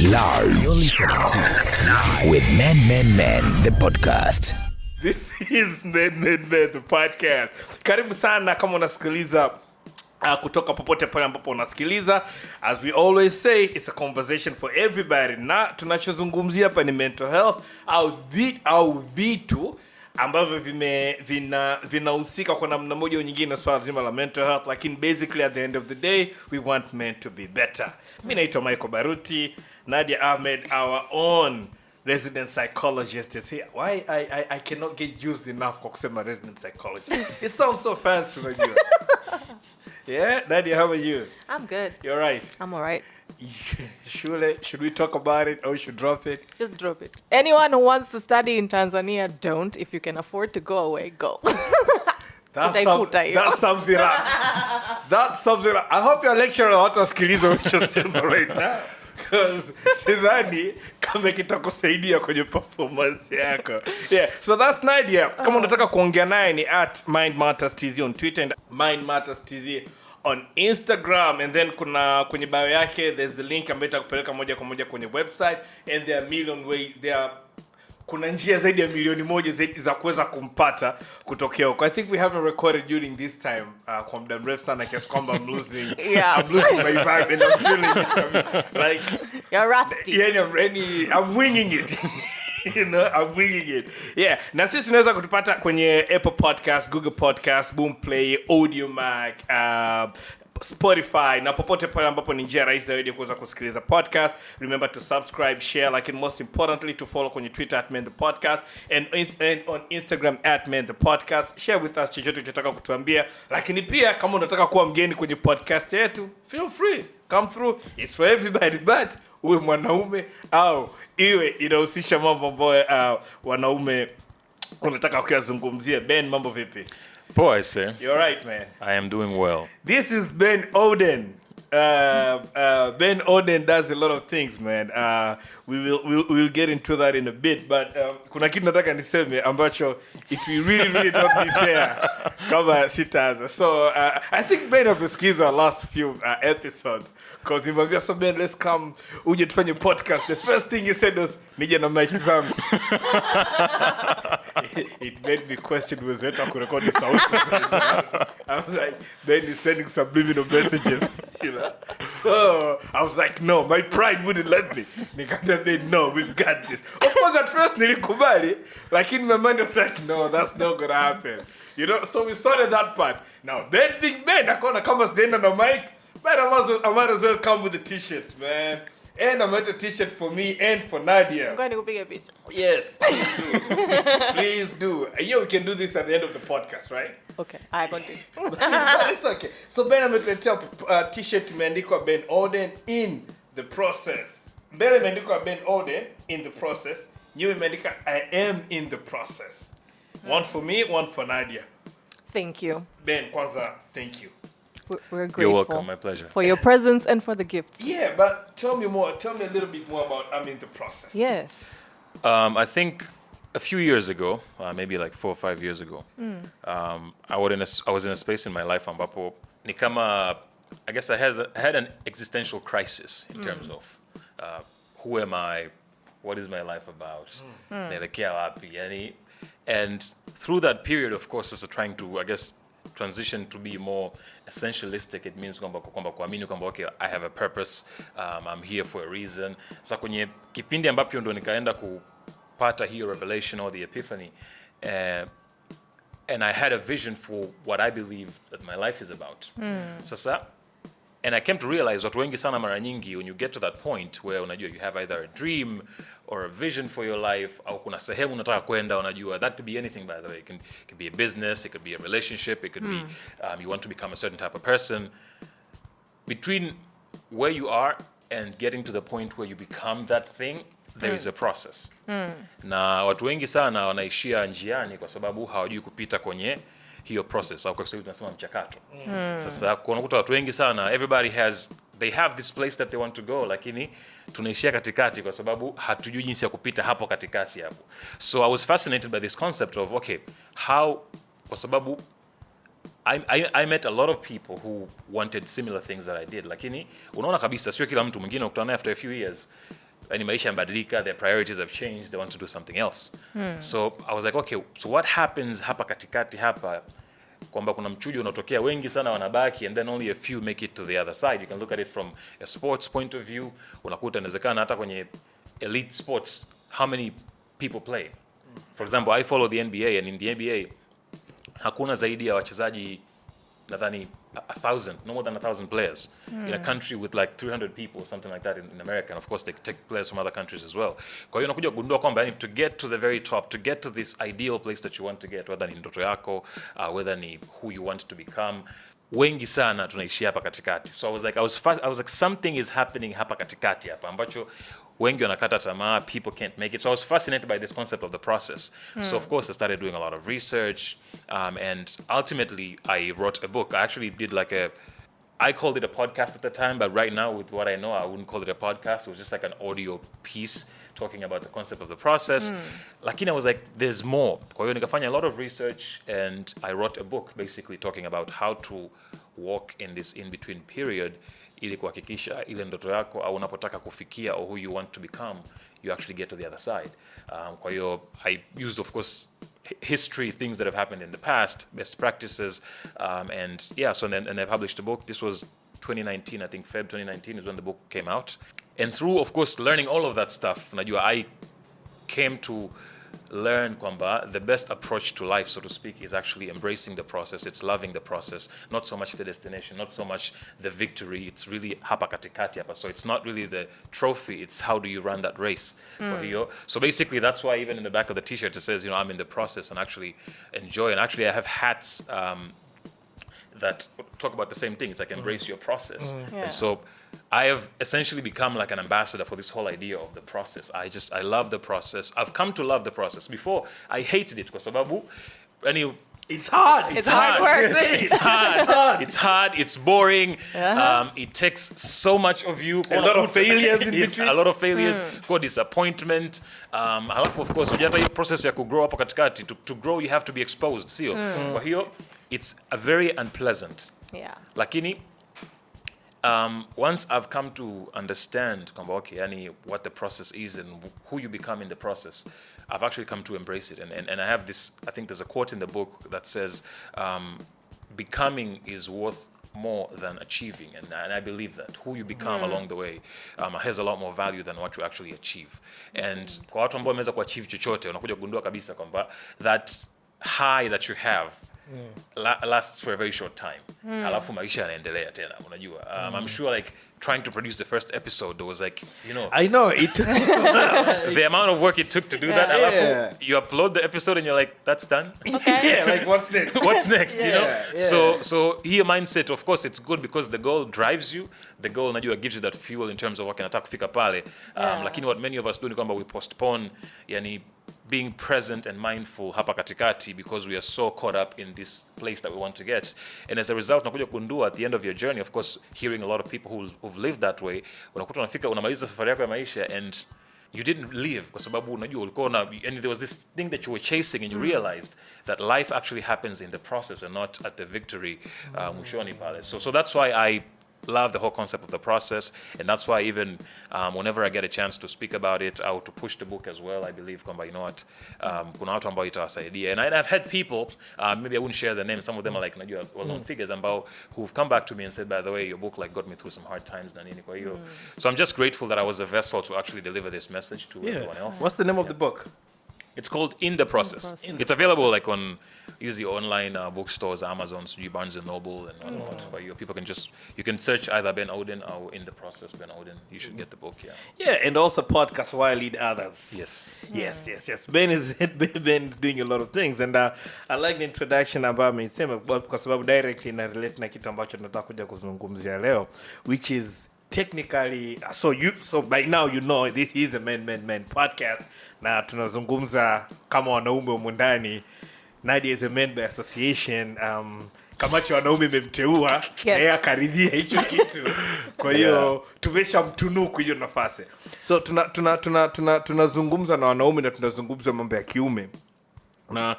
Live. You're listening to Live with Men, the podcast. This is Men, the podcast. Karibu sana kama unasikiliza kutoka popote pale ambapo unasikiliza. As we always say, it's a conversation for everybody. Na tunachozungumzia hapa ni mental health au vitu ambavyo vinahusika kwa namna moja au nyingine na swala zima la mental health, lakini basically at the end of the day we want men to be better. Mimi naitwa Michael Baruti. Nadia Ahmed, our own resident psychologist, is here. Why I cannot get used enough kwa kusema resident psychologist. It sounds so fancy when you. Yeah, Nadia, how are you? I'm good. You're right. I'm all right. Should we talk about it or should drop it? Just drop it. Anyone who wants to study in Tanzania, don't. If you can afford to go away, go. That's something. I hope your lecturer hatasikiliza unachosema right now. Because sidhani kama kitakusaidia kwenye performance yako. Yeah, so that's Nadia. Kama unataka kuongea naye ni @mindmatterstz on Twitter and mindmatterstz on Instagram, and then kwenye bio yake there's the link ambayo itakupeleka moja kwa moja kwenye website, and there are million ways, kuna njia zaidi ya milioni moja za kuweza kumpata kutokea huko. I think we haven't recorded during this time kwa muda mrefu sana kiasi kwamba I'm losing my vibe and I'm feeling it. Like you're rusty. Yeah, I'm winging it. You know, I'm winging it. Yeah. Na sisi tunaweza kutupata kwenye Apple Podcast, Google Podcast, Boomplay, Audiomack, Spotify, na popote pale ambapo ni njia rahisi zaidi kuweza kusikiliza podcast. Remember to subscribe, share, like, and most importantly to follow kwenye Twitter @menthepodcast and on Instagram @menthepodcast. Share with us chochote unachotaka kutuambia, lakini pia kama unataka kuwa mgeni kwenye podcast yetu, feel free, come through. It's for everybody, but uwe mwanaume au iwe inahusisha mambo ambayo wanaume unataka kuyazungumzia. Ben, mambo vipi? Poa, I say. You're right, man. I am doing well. This is Ben Oden. Ben Oden does a lot of things, man. We'll get into that in a bit, but kuna kitu nataka niseme ambacho it will really not be fair kama sitaanza. So I think Ben amesikiza last few episodes, because nimwambia, so Ben, let's come uje tufanye podcast. The first thing he said was nije na mic zangu. It made me question whether I could record the sound. I was like, Ben is sending subliminal messages, you know. So I was like, no, my pride wouldn't let me. Nikamwambia Ben, no, we've got this. Of course, at first nilikubali, like in my mind I was like, no, that's not gonna happen, you know. So we started that part. Now Ben being Ben, akaona kama sijaenda na mic, but I might as well come with the t-shirts, man. And I made a t-shirt for me and for Nadia. I'm going to go pick a picture. Yes, please do. You know we can do this at the end of the podcast, right? Okay, I continue. But it's okay. So Ben amekuletea t-shirt imeandikwa Ben Oden in the process. Mbele imeandikwa Ben Oden in the process. Nyuma imeandika I am in the process. One for me, one for Nadia. Thank you. Ben, kwanza, thank you. We're grateful. You're welcome, my pleasure. For your presence and for the gifts. Yeah, but tell me a little bit more about I'm in the process. Yes. I think a few years ago, maybe like 4 or 5 years ago, I was in a space in my life ambapo ni kama, I guess I had an existential crisis in terms of who am I, what is my life about, naelekea wapi, yani. And through that period, of course, as trying to, I guess, transition to be more essentialistic, it means kwamba kuamini kwamba okay, I have a purpose, I'm here for a reason. Sasa kwenye kipindi ambapo ndo nikaenda kupata hiyo revelation or the epiphany, and I had a vision for what I believe that my life is about. Sasa, and I came to realize watu wengi sana mara nyingi, when you get to that point where unajua you have either a dream or a vision for your life, au kuna sehemu unataka kwenda, unajua, that could be anything, by the way. It can be a business, it could be a relationship, it could be you want to become a certain type of person. Between where you are and getting to the point where you become that thing, there is a process. Na watu wengi sana wanaishia njiani kwa sababu hawajui kupita kwenye hiyo process, au kwa sababu tunasema mchakato. Sasa kunakuta watu wengi sana, they have this place that they want to go, lakini tunaishia katikati kwa sababu hatujui jinsi ya kupita hapo katikati hapo. So I was fascinated by this concept of okay, how, kwa sababu I met a lot of people who wanted similar things that I did, lakini unaona kabisa sio kila mtu. Mwingine ukutana naye after a few years yani maisha yamebadilika, their priorities have changed, they want to do something else. So I was like, okay, so what happens hapa katikati hapa, kwamba kuna mchujo unatokea, wengi sana wanabaki, and then only a few make it to the other side. You can look at it from a sports point of view. Unakuta inawezekana hata kwenye elite sports, how many people play? For example, I follow the NBA, and in the NBA hakuna zaidi ya wachezaji nadhani 1,000, no more than 1,000 players in a country with like 300 people, something like that in America. And of course, they take players from other countries as well. Kwa hiyo unakuja kugundua kwamba yani to get to the very top, to get to this ideal place that you want to get, whether ni ndoto yako, whether ni who you want to become, wengi sana tunaishi hapa katikati. So I was like something is happening hapa katikati hapa ambacho wengi wanakata tamaa, people can't make it. So I was fascinated by this concept of the process. So of course I started doing a lot of research, and ultimately I wrote a book. I actually did I called it a podcast at the time, but right now with what I know, I wouldn't call it a podcast. It was just like an audio piece talking about the concept of the process. Lakini I was like, there's more. Kwa hiyo nikafanya a lot of research, and I wrote a book basically talking about how to walk in this in-between period ili kuhakikisha ile ndoto yako au unapotaka kufikia or who you want to become, you actually get to the other side. Kwa hiyo I used, of course, history, things that have happened in the past, best practices, and yeah, so and I published a book. This was 2019, I think Feb 2019 is when the book came out. And through, of course, learning all of that stuff, najua I came to learn kwamba the best approach to life, so to speak, is actually embracing the process. It's loving the process, not so much the destination, not so much the victory. It's really hapa katikati hapa. So it's not really the trophy, it's how do you run that race. So basically that's why even in the back of the t-shirt it says, I'm in the process, and actually enjoy. And actually I have hats that talk about the same thing. It's like embrace your process. Yeah. And so I have essentially become like an ambassador for this whole idea of the process. I love the process. I've come to love the process. Before, I hated it kwa sababu it's hard. It's hard work. It's hard. It's boring. It takes so much of you. A lot of failures in between. A lot of failures. Disappointment. Alafu of course, unajua hii process ya kugrow hapo katikati. To grow, you have to be exposed. Sio? Kwa hiyo, it's a very unpleasant. Yeah. Lakini once I've come to understand what the process is and who you become in the process, I've actually come to embrace it. And I have this, I think there's a quote in the book that says, becoming is worth more than achieving. And I believe that. Who you become along the way has a lot more value than what you actually achieve. And kwa watu ambao wameweza kuachieve chochote, unakuja kugundua kabisa kwamba that high that you have lasts for a very short time. Alafu maisha yanaendelea tena, unajua. I'm sure like trying to produce the first episode, there was like, I know it. the amount of work it took to do that. Alafu, you upload the episode and you're like, that's done. Okay. Yeah, like what's next? What's next, Yeah. So here mindset, of course, it's good because the goal drives you. The goal, najua, gives you that fuel in terms of unataka kufika pale. Lakini what many of us do ni kwamba we postpone, being present and mindful hapa katikati because we are so caught up in this place that we want to get. And as a result, unakuja kugundua at the end of your journey, of course, hearing a lot of people who've lived that way, unakuta unafika, unamaliza safari yako ya maisha and you didn't live kwa sababu unajua ulikuwa and there was this thing that you were chasing and you realized that life actually happens in the process and not at the victory mwishoni pale. So that's why I love the whole concept of the process, and that's why even whenever I get a chance to speak about it or to push the book as well, I believe kwamba kuna watu ambao itawasaidia. And I've had people, maybe I wouldn't share their names, some of them are like najua well-known figures ambao who've come back to me and said, by the way, your book like got me through some hard times na nini kwa hiyo. So I'm just grateful that I was a vessel to actually deliver this message to everyone else. What's the name of the book? It's called In the Process. It's available like on easy online bookstores, Amazon, Barnes and Noble, and whatnot. But people can you can search either Ben Oden or In the Process Ben Oden. You should get the book, Yeah, and also podcast while I lead others. Yes. Yes. Ben is doing a lot of things, and I like the introduction ambayo amesema kwa sababu directly na relate na kitu ambacho tunataka kuja kuzungumzia leo, which is technically so by now this is a men podcast na tunazungumza kama wanaume humu ndani. Nadia is a men by association, kamacho wanaume memteua yeye akaridhia hicho kitu, kwa hiyo tumeshamtunuku hiyo nafasi. So tunazungumza na wanaume na tunazungumza mambo ya kiume, na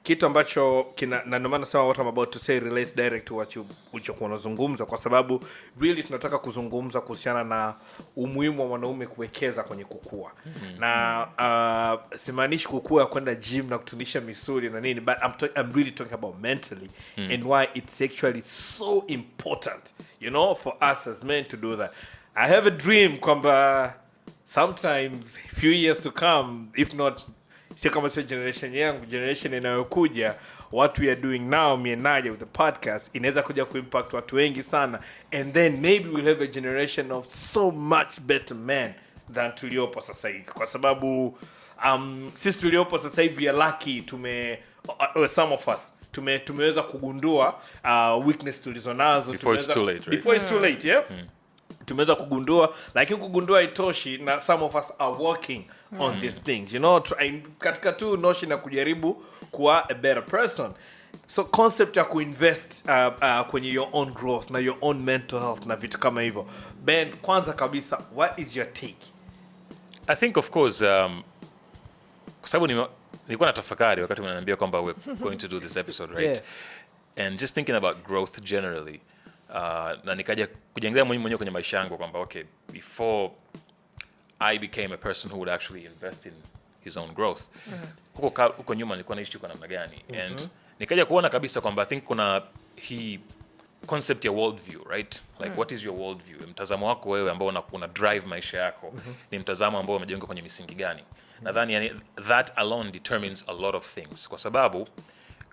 kitu ambacho na ndio maana nasema what I'm about to say relates direct to what ulichokuwa unazungumza, kwa sababu really tunataka kuzungumza kuhusiana na umuhimu wa mwanaume kuwekeza kwenye kukua. Na simaanishi kukua kwenda gym na kutunisha misuli na nini, but I'm really talking about mentally and why it's actually so important, you know, for us as men to do that. I have a dream kwamba sometimes few years to come, if not sio kama sio generation yangu, generation inayokuja, what we are doing now, me and Nadia with the podcast, inaweza kuja kuimpact watu wengi sana, and then maybe we'll have a generation of so much better men than tuliopo sasa hivi, kwa sababu sisi tuliopo sasa hivi are lucky, some of us tumeweza kugundua weakness tulizonazo before it's too late, right? Before it's too late, yeah. Tumeweza kugundua, lakini kugundua itoshi, na some of us are working on these things, you know, katika tu notion na kujaribu kuwa a better person. So concept ya kuinvest kwenye your own growth na your own mental health na vitu kama hivyo. Ben, kwanza kabisa, what is your take? I think of course kwa sababu nilikuwa natafakari wakati unaniambia kwamba we're going to do this episode, right? Yeah. And just thinking about growth generally. Na nikaja kujengelea mwenyewe kwenye maisha yangu kwamba okay, before I became a person who would actually invest in his own growth, huko nyuma nilikuwa naishi kwa namna gani? And nikaja kuona kabisa kwamba I think kuna hii concept ya world view, right? Like what is your world view? Mtazamo wako wewe ambao una drive maisha yako ni mtazamo ambao umejengwa kwenye misingi gani? Nadhani yani that alone determines a lot of things, kwa sababu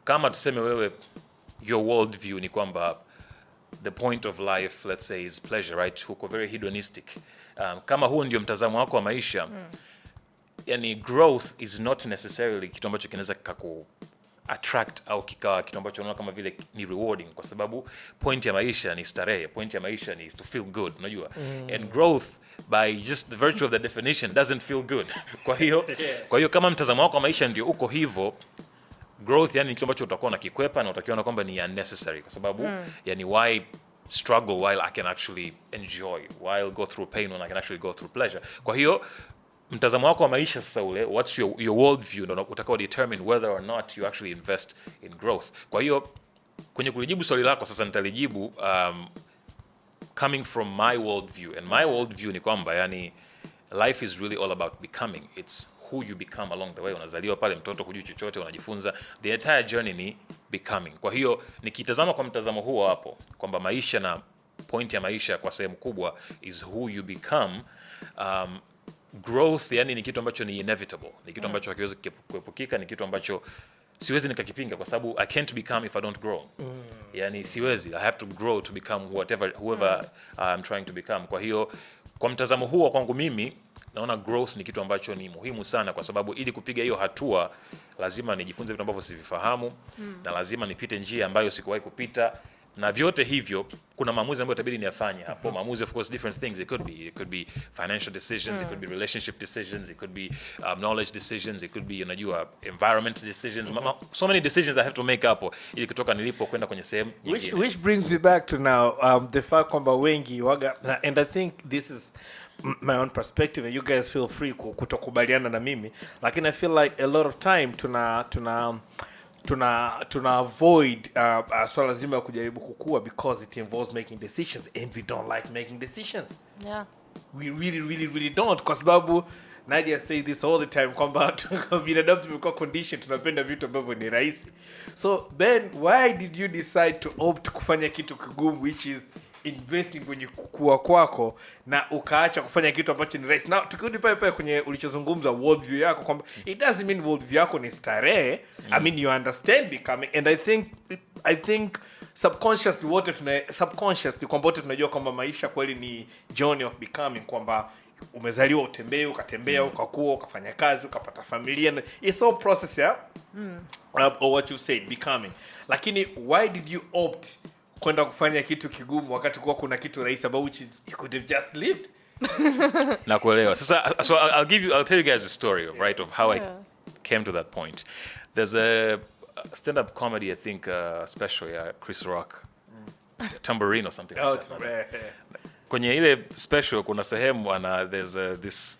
kama tuseme wewe your world view ni kwamba the point of life, let's say, is pleasure, right? Huko very hedonistic. Kama huo ndio mtazamo wako wa maisha, yani growth is not necessarily kitu ambacho kinaweza kuku attract au kikawa kitu ambacho unaona kama vile ni rewarding, kwa sababu point ya maisha ni starehe, point ya maisha ni to feel good, unajua. And growth by just the virtue of the definition doesn't feel good. Kwa hiyo kama mtazamo wako wa maisha ndio uko hivyo, growth yani kitu ambacho utakuwa unakikwepa na utakiona kwamba ni unnecessary, kwa sababu yani why struggle while I can actually enjoy, while go through pain when I can actually go through pleasure. Kwa hiyo mtazamo wako wa maisha sasa ule, what's your world view, ndio utakao determine whether or not you actually invest in growth. Kwa hiyo kwenye kulijibu swali lako sasa nitalijibu coming from my world view, and my world view ni kwamba yani life is really all about becoming. It's who you become along the way. Unazaliwa pale mtoto, hujui chochote, unajifunza, the entire journey ni becoming. Kwa hiyo nikitazama kwa mtazamo huo hapo kwamba maisha na point ya maisha kwa sehemu kubwa is who you become, growth yani ni kitu ambacho ni inevitable, ni kitu ambacho hakiwezi kuepukika, ni kitu ambacho siwezi nikakipinga, kwa sababu I can't become if I don't grow. Yani siwezi, I have to grow to become whoever I'm trying to become. Kwa hiyo kwa mtazamo huo kwangu mimi naona growth ni kitu ambacho ni muhimu sana, kwa sababu ili kupiga hiyo hatua lazima nijifunze vitu ambavyo sivifahamu, na lazima nipite njia ambayo sikuwahi kupita, na vyote hivyo kuna maamuzi ambayo itabidi niyafanye hapo. Maamuzi of course different things, it could be financial decisions, it could be relationship decisions, it could be knowledge decisions, it could be unajua environmental decisions, so many decisions I have to make hapo ili kutoka nilipo kwenda kwenye sehemu nyingine. Which brings me back to now the fact kwamba wengi waga, and I think this is my own perspective, and you guys feel free kutokubaliana na mimi, lakini I feel like a lot of time tuna avoid swala zima ya kujaribu kukua because it involves making decisions, and we don't like making decisions. Yeah, we really don't, kwa sababu Nadia say this all the time kwamba binadamu tumekuwa condition, tunapenda vitu ambavyo ni rahisi. So Ben, why did you decide to opt kufanya kitu kigumu, which is investing kwenye kukua kwako, na ukaacha kufanya kitu ambacho ni rahisi? Now tukirudi pale kwenye ulichozungumza world view yako kwamba it doesn't mean world view yako ni starehe. I mean you understand becoming, and I think subconsciously kwamba wote tunajua kwamba maisha kweli ni journey of becoming, kwamba umezaliwa utembee, ukatembea, ukakua, ukafanya kazi, ukapata familia, it's all process or what you said becoming. Lakini why did you opt kwenda kufanya kitu kigumu wakati kwa kuna kitu rahisi about which you could have just lived? Na kuelewa. Sasa so I'll tell you guys a story of how I came to that point. There's a stand-up comedy, I think, special Chris Rock, Tambourine or something like that. Kwenye ile special kuna sehemu there's this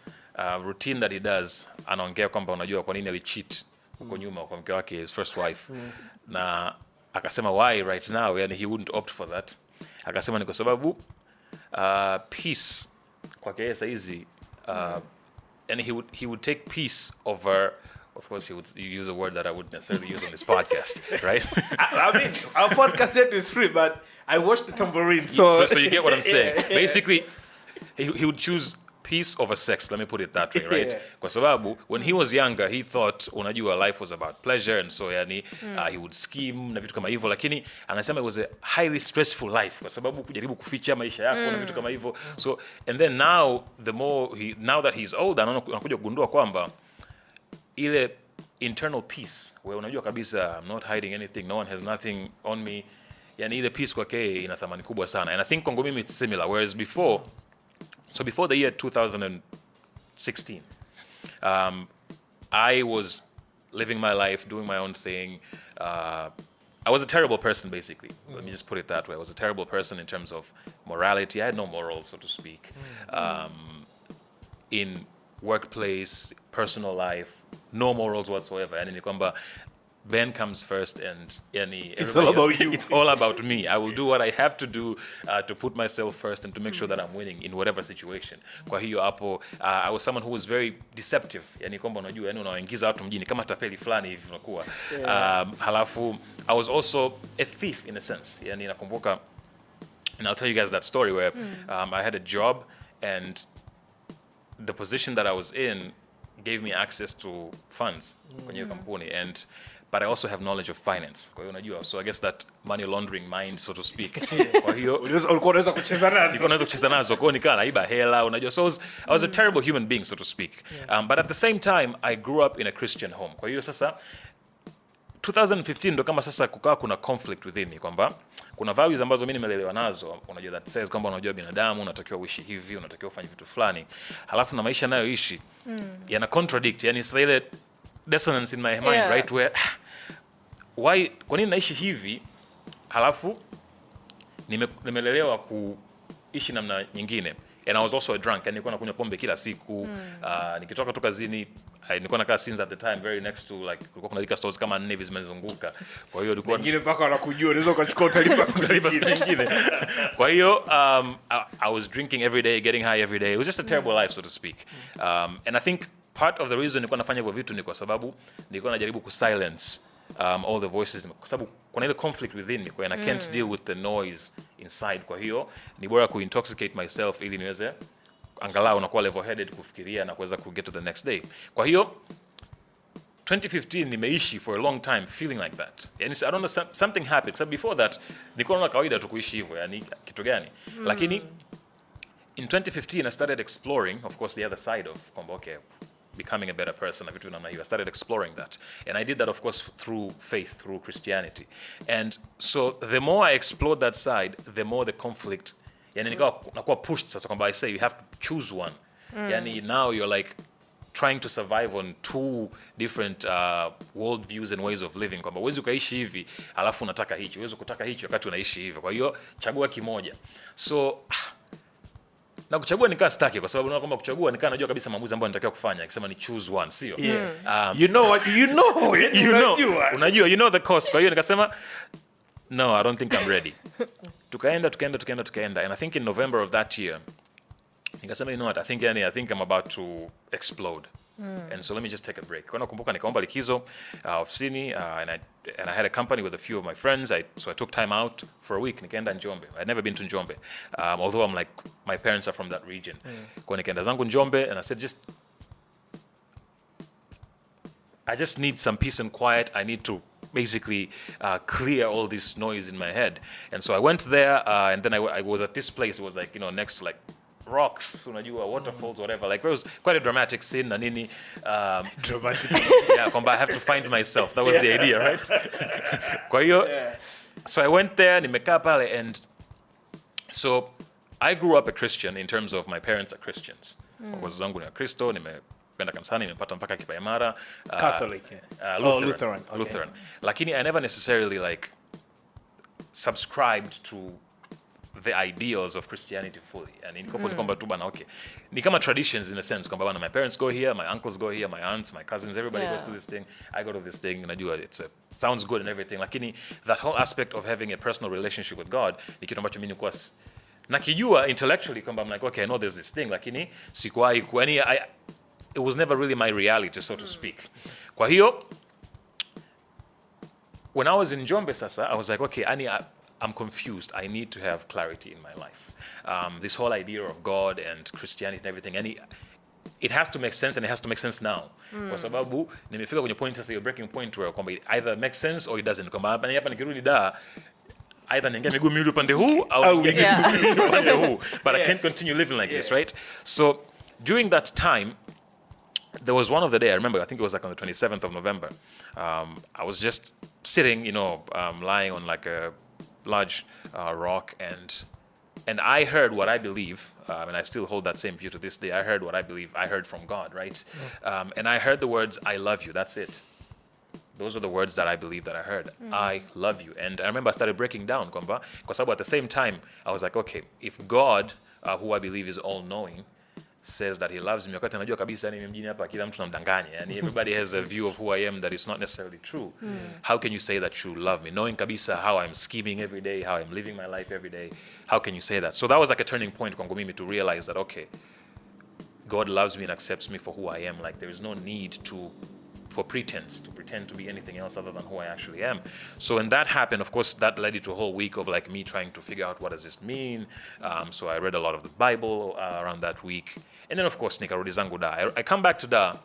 routine that he does, anaongea kwamba unajua kwa nini alicheat huko nyuma kwa mke wake, his first wife. Na akasema why right now, yani he wouldn't opt for that. Akasema ni kwa sababu peace kwake yeye saizi, and he would take peace over, of course he would use a word that I wouldn't necessarily use on this podcast, right? I mean, our podcast set is free, but I watched the tambourine, so you get what I'm saying. Basically, he would choose peace over sex, let me put it that way, right? Kwa sababu when he was younger he thought, unajua, life was about pleasure, and so yani he would scheme na vitu kama hivyo, lakini anasema it was a highly stressful life kwa sababu kujaribu kuficha maisha yako na vitu kama hivyo. So and then now now that he's older, anakuja kugundua kwamba ile internal peace where unajua kabisa I'm not hiding anything, no one has nothing on me, yani ile peace kwake ina thamani kubwa sana. And I think kwangu mimi it's similar, whereas before the year 2016, I was living my life, doing my own thing. I was a terrible person, basically. Let me just put it that way. I was a terrible person in terms of morality. I had no morals, so to speak. In workplace, personal life, no morals whatsoever. And ni kwamba Ben comes first, and it's all about you. It's all about me. I will do what I have to do to put myself first and to make sure that I'm winning in whatever situation. Kwa hiyo hapo I was someone who was very deceptive. Yani kwamba unajua, yani unawaingiza watu mjini kama tapeli fulani hivi unakuwa. Halafu I was also a thief in a sense. Yani nakumbuka, and I'll tell you guys that story where I had a job, and the position that I was in gave me access to funds kwenye kampuni, but I also have knowledge of finance. Kwa hiyo unajua, so I guess that money laundering mind, so to speak. Kwa hiyo ulikuwa unaweza kucheza nazo. Kwa hiyo nikaa naiba hela, unajua. So I was a terrible human being, so to speak. But at the same time I grew up in a Christian home. Kwa hiyo sasa 2015 ndo kama sasa kukawa kuna conflict within me, kwamba kuna values ambazo mimi nimelelewa nazo, unajua, that says kwamba unajua binadamu unatakiwa uishi hivi, unatakiwa ufanye vitu fulani, halafu na maisha nayoishi yana contradict, yani sasa ile dissonance in my mind, right, where why, kwa nini naishi hivi halafu nimelelewa kuishi namna nyingine. And I was also a drunk, and nilikuwa nakunywa pombe kila siku. Nikitoka tu kazini, nilikuwa nakaa Sins at the time very next to, like, kulikuwa kuna liquor stores kama 4 hivi zimezunguka. Kwa hiyo ilikuwa nyingine mpaka wanakujua, unaweza ukachukua utalipa nyingine. Kwa hiyo I was drinking every day, getting high every day. It was just a terrible life, so to speak. And I think part of the reason nilikuwa nafanya hivyo vitu ni kwa sababu nilikuwa najaribu kusilence all the voices, kwa sababu kuna ile conflict within me, and I can't deal with the noise inside. Kwa hiyo ni bora kuintoxicate myself ili niweze angalau nakuwa level headed kufikiria na kuweza ku get to the next day. Kwa hiyo 2015 nimeishi for a long time feeling like that. And I don't know, something happened. So before that nilikuwa na kawaida tu kuishi hivyo, yani kitu gani. Lakini in 2015 I started exploring, of course, the other side of kwamba okay, becoming a better person, vitu namna hiyo. I started exploring that, and I did that, of course, through faith, through Christianity. And so the more I explored that side, the more the conflict, yani nakuwa pushed sasa kwamba I say you have to choose one. Yani now you're like trying to survive on 2 different world views and ways of living, kwamba huwezi ukaishi hivi alafu unataka hicho, huwezi kutaka hicho wakati unaishi hivi. Kwa hiyo chagua kimoja. So na kuchagua nikaa staki, kwa sababu naona kwamba kuchagua nikaa najua kabisa maamuzi ambayo natakiwa kufanya, akisema ni choose one, sio? You know what you know. Unajua, you know the cost. Kwa hiyo nikasema no, I don't think I'm ready. Tukaenda, and I think in November of that year nikasema, you know what, I think I'm about to explode. And so let me just take a break. Kwa nakumbuka nikaomba likizo ofisini, and I had a company with a few of my friends. So I took time out for a week. Nikaenda Njombe. I'd never been to Njombe, although I'm like, my parents are from that region. Kwa nikaenda zangu Njombe, and I said, I just need some peace and quiet. I need to basically clear all this noise in my head. And so I went there, and then I was at this place. It was like, you know, next to like rocks, unajua, waterfalls, whatever. Like, it was quite a dramatic scene na nini. Dramatic. Yeah, kwamba I have to find myself. That was the idea, right? Kwa hiyo, so I went there, nimekaa pale, and so I grew up a Christian in terms of my parents are Christians. Wazazi wangu ni Wakristo, nimekwenda kanisani, nimepata mpaka kipaimara. Catholic. Lutheran. Okay. Lutheran. Lakini I never necessarily like subscribed to the ideals of Christianity fully. And in ni kwamba tu bana, okay, ni kama traditions in a sense kwamba bana, my parents go here, my uncles go here, my aunts, my cousins, everybody goes to this thing, I go to this thing, najua sounds good and everything, lakini that whole aspect of having a personal relationship with God ni kitu ambacho mimi nilikuwa nakijua intellectually kwamba I'm like, okay, I know there's this thing, lakini sikuwahi it was never really my reality, so to speak. Kwa hiyo when I was in Njombe sasa, I was like, okay, I'm confused. I need to have clarity in my life. This whole idea of God and Christianity and everything, it has to make sense, and it has to make sense now. Kwa sababu nimefika kwenye point sasa, your breaking point where kwamba it either makes sense or it doesn't. Kwamba hapa nikirudi either niingia miguu miwili upande huu au niingia miguu miwili upande huu, but I can't continue living like this, right? So during that time, there was one of the day, I remember, I think it was like on the 27th of November. I was just sitting, lying on like a large rock, and I heard what I believe, and I still hold that same view to this day. I heard what I believe I heard from God, right? And I heard the words, I love you. That's it. Those are the words that I believe that I heard. I love you. And I remember I started breaking down, kwa sababu at the same time, I was like, okay, if God, who I believe is all-knowing, says that he loves me, wakati najua kabisa yani mjini hapa kila mtu namdanganya, yani everybody has a view of who I am that is not necessarily true. How can you say that you love me, knowing kabisa how I'm scheming every day, how I'm living my life every day? How can you say that? So that was like a turning point kwangu mimi to realize that, okay, God loves me and accepts me for who I am. Like there is no need for pretense, to pretend to be anything else other than who I actually am. So when that happened, of course, that led into a whole week of like me trying to figure out what does this mean. So I read a lot of the Bible around that week. And then, of course, nikarudi zangu da. I come back to da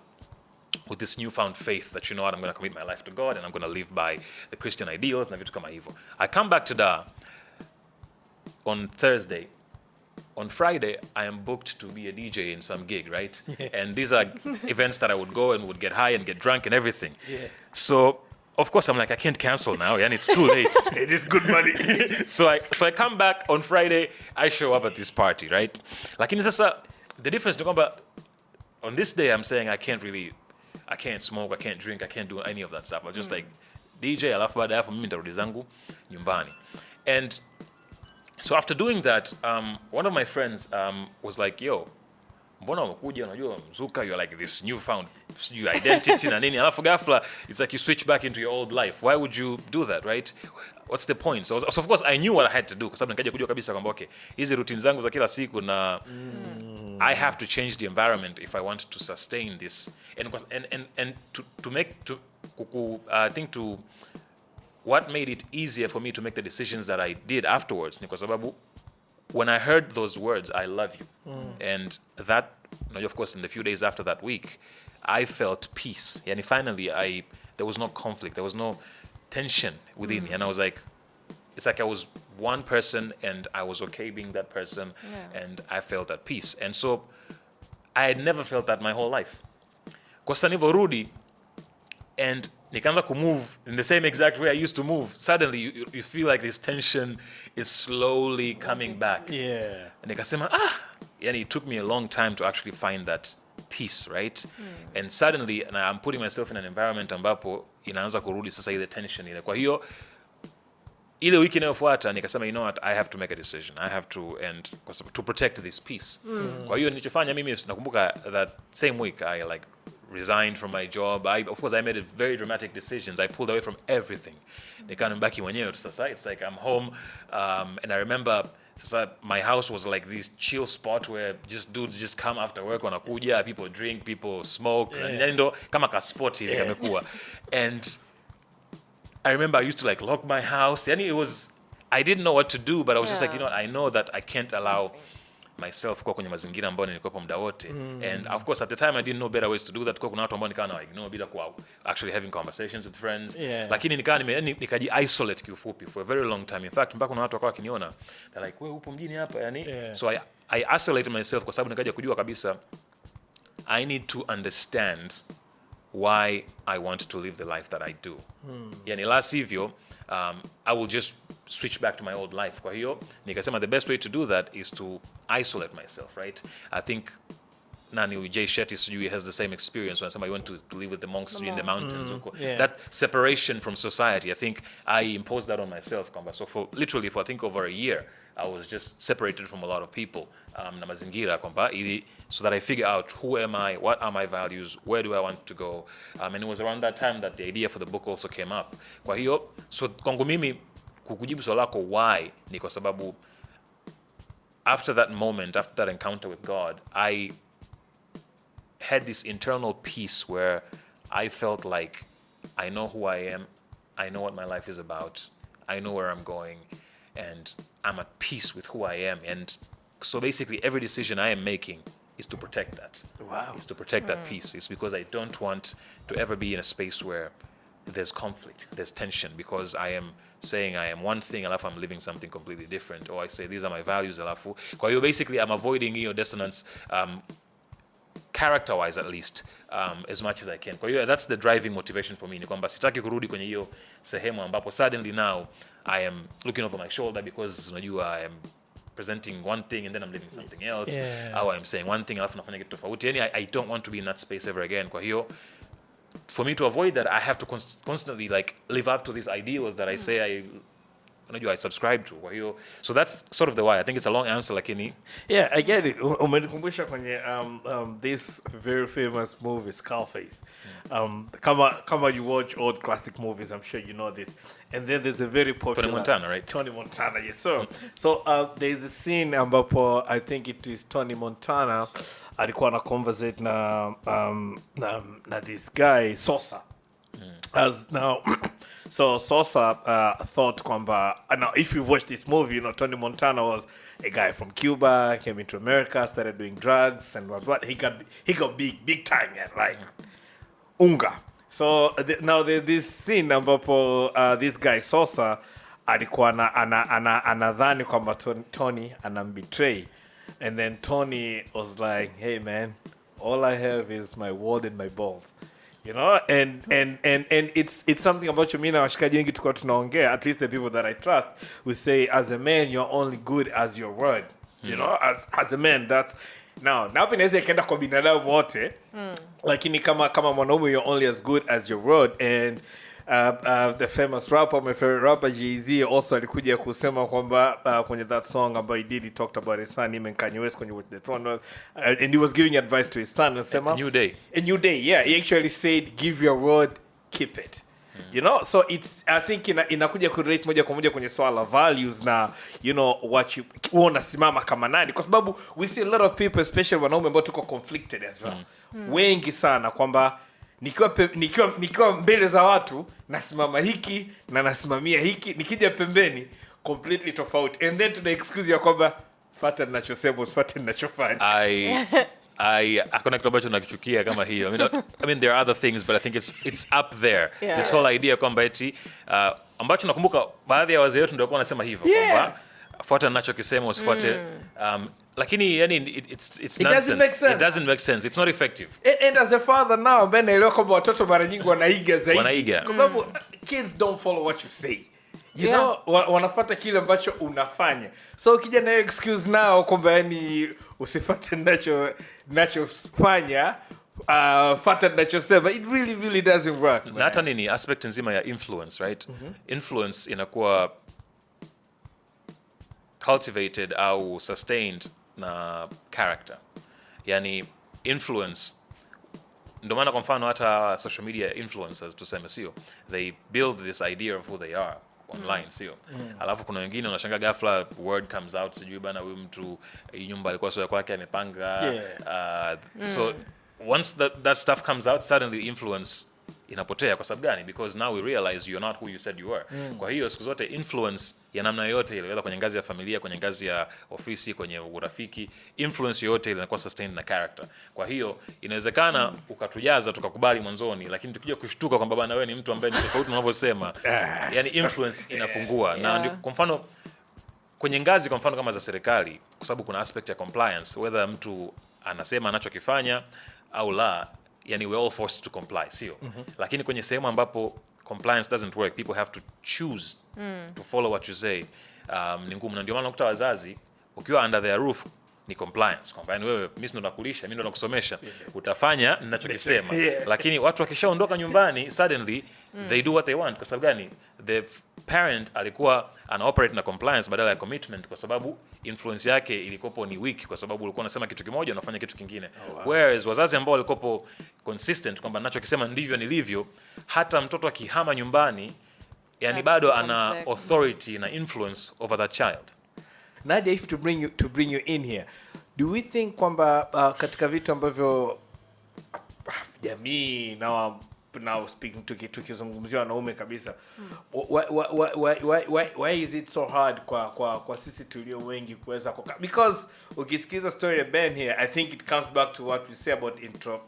with this newfound faith that, you know what, I'm going to commit my life to God and I'm going to live by the Christian ideals na vitu kama hivyo. I come back to da on Thursday. On Friday, I am booked to be a DJ in some gig, right? And these are events that I would go and would get high and get drunk and everything. So, of course, I'm like, I can't cancel now, and it's too late. It is good money. So I come back on Friday, I show up at this party, right? Lakini sasa, the difference is kwamba on this day, I'm saying I can't smoke, I can't drink, I can't do any of that stuff. I was just like, DJ, alafu baada hapo mimi nitarudi zangu nyumbani. And so after doing that, one of my friends was like, yo, mbona umekuja, unajua mzuka, you're like this newfound identity na nini, alafu ghafla, it's like you switch back into your old life. Why would you do that, right? What's the point? So of course I knew what I had to do, kwa sababu nikaja kujua kabisa kwamba okay, hizi routines zangu za kila siku na I have to change the environment if I want to sustain this. And what made it easier for me to make the decisions that I did afterwards ni kwa sababu when I heard those words, I love you, and that, of course, in the few days after that week, I felt peace. Yani finally, there was no conflict, there was no tension within me, and I was like, it's like I was one person, and I was okay being that person, and I felt at peace. And so I had never felt that my whole life. Kwa sasa nilivyorudi and nikaanza ku move in the same exact way I used to move, suddenly you feel like this tension is slowly coming back. And nikasema yani it took me a long time to actually find that peace, right? And suddenly I'm putting myself in an environment ambapo inaanza kurudi sasa ile tension ile. Kwa hiyo ile wiki inayofuata nikasema, you know what, I have to make a decision, I have to protect this peace. Kwa hiyo nilichofanya mimi, nakumbuka that same week I like resigned from my job. Of course, I made very dramatic decisions. I pulled away from everything. Nikanibaki mwenyewe sasa. It's like I'm home, and I remember sasa my house was like this chill spot where just dudes just come after work, wanakuja, people drink, people smoke, ndo kama ka sport hivi kamekuwa. And I remember I used to like lock my house. Yani I didn't know what to do, but I was just like, you know what, I know that I can't allow myself kwa kwenye mazingira ambayo nilikuwa muda wote. And of course at the time I didn't know better ways to do that. Kwa kuna watu ambao nikawa na ignore bila kwa actually having conversations with friends. Lakini nikaji isolate kiufupi for a very long time. In fact mpaka kuna watu wakawa wakiniona, they're like, wewe upo mjini hapa yani. So I isolated myself kwa sababu nikaja kujua kabisa I need to understand why I want to live the life that I do. Yani la sivyo I will just switch back to my old life. Kwa hiyo nikasema the best way to do that is to isolate myself, right? I think Nani Jay Shetty sijui has the same experience when somebody went to live with the monks in the mountains. That separation from society, I think I imposed that on myself. So for I think over a year, I was just separated from a lot of people na mazingira kwamba ili so that I figure out who am I, what are my values, where do I want to go, and it was around that time that the idea for the book also came up. Kwa hiyo so kwangu mimi kukujibu swali lako why ni kwa sababu after that moment, after that encounter with God, I had this internal peace where I felt like I know who I am, I know what my life is about, I know where I'm going, and I'm at peace with who I am. And so basically every decision I am making is to protect that. Wow. Is to protect that peace. It's because I don't want to ever be in a space where there's conflict, there's tension, because I am saying I am one thing, alafu I'm living something completely different, or I say these are my values, alafu. Kwa hiyo basically I'm avoiding hiyo dissonance, character-wise at least, as much as I can. Kwa hiyo that's the driving motivation for me, ni kwamba sitaki kurudi kwenye hiyo sehemu ambapo suddenly now I am looking over my shoulder because unajua I am presenting one thing and then I'm living something else, or I'm saying one thing alafu nafanya kitu tofauti. Yani I don't want to be in that space ever again. Kwa hiyo for me to avoid that, I have to constantly like live up to these ideals that I say I subscribe to. Kwa hiyo so that's sort of the why. I think it's a long answer lakini yeah, I get it. Umenikumbusha kwenye this very famous movie Scarface. Kama you watch old classic movies, I'm sure you know this. And then there's a very popular Tony Montana, right? Tony Montana, yes sir. So there's a scene ambapo I think it is Tony Montana alikuwa na conversate na this guy Sosa. As now so Sosa thought kwamba now if you watch this movie, you know Tony Montana was a guy from Cuba, came into America, started doing drugs and what he got big time, yeah, like unga. So now there's this scene ambapo this guy Sosa alikuwa anadhani kwamba Tony anambetray, and then Tony was like, hey man, all I have is my word and my balls. You know, and it's something about mimi na washikaji wengi tukao tunaongea, at least the people that I trust, we say as a man you're only good as your word. You know, as a man that's now inaweza ikaenda kwa binadamu wote, lakini kama mwanaume you're only as good as your word. And the famous rapper, my favorite rapper Jay-Z also alikuja kusema kwamba kwenye that song ambayo he talked about his son, him and Kanye West kwenye Watch the Throne, and he was giving advice to his son and sema a new day, yeah, he actually said give your word, keep it. You know, so it's, I think inakuja kurelate moja kwa moja kwenye swala values na you know what you unasimama kama nani, kwa sababu we see a lot of people, especially wanaume ambao tuko conflicted as well, wengi sana kwamba nikiwa mbele za watu nasimama hiki na nasimamia hiki, nikija pembeni completely tofauti, and then tuna excuse ya kwamba fuata ninachosema usifuate ninachofanya. Hakuna kitu ambacho nakichukia kama hiyo. I mean there are other things, but I think it's up there. Yeah. This whole idea kwamba eti ambacho nakumbuka baadhi ya wazee wetu ndio wanasema hivyo kwamba fuata ninachokisema usifuate. Lakini yani it's nonsense. It doesn't make sense. It's not effective. And as a father now, ben naelewa kwamba watoto mara nyingi wanaiga zaidi. Kwa sababu kids don't follow what you say. You know, wanafuata kile ambacho unafanya. So ukija na excuse now kwamba yani usifuate ninachofanya, fuata ninachosema, it really doesn't work. Na hata nini aspect nzima ya influence, right? Influence inakuwa cultivated au sustained na character. Yani influence, ndio maana kwa mfano hata social media influencers tuseme, sio, they build this idea of who they are online, sio. Alafu kuna wengine unashangaa ghafla word comes out, sijui bana huyu mtu nyumba alikuwa sio kwake amepanga. So once that stuff comes out, suddenly influence inapotea. Kwa sababu gani? Because now we realize you're not who you said you were. Kwa hiyo siku zote influence ya namna yote ile, kwenye ngazi ya familia, kwenye ngazi ya ofisi, kwenye urafiki, influence yote ile inakuwa sustained na character. Kwa hiyo inawezekana ukatujaza tukakubali mwanzoni, lakini tukija kushtuka kwamba bana wewe ni mtu ambaye ni tofauti unavyosema, yani influence inapungua. Na ndio kwa mfano kwenye ngazi kwa mfano kama za serikali, kwa sababu kuna aspect ya compliance, whether mtu anasema anachokifanya au la, yani we're all forced to comply, sio. Lakini kwenye sehemu ambapo compliance doesn't work, people have to choose to follow what you say, ni ngumu. Na ndio maana unakuta wazazi ukiwa under their roof ni compliance, kwamba yani wewe mimi ndo nakulisha, mimi ndo nakusomesha, utafanya ninachokisema. Lakini watu wakishaondoka nyumbani, suddenly they do what they want. Kwa sababu gani? The parent alikuwa ana operate na compliance badala ya commitment, kwa sababu influence yake ilikopo ni weak, kwa sababu ulikuwa unasema kitu kimoja unafanya kitu kingine. Whereas wazazi ambao walikopo consistent kwamba ninachokisema ndivyo nilivyo, hata mtoto akihama nyumbani, yani bado ana authority na influence over that child. Nadia, if to bring you in here, do we think kwamba katika vitu ambavyo jamii now speaking tukizungumzia wanaume kabisa, why is it so hard kwa sisi tulio wengi kuweza because ukisikiza story ya Ben here, I think it comes back to what we say about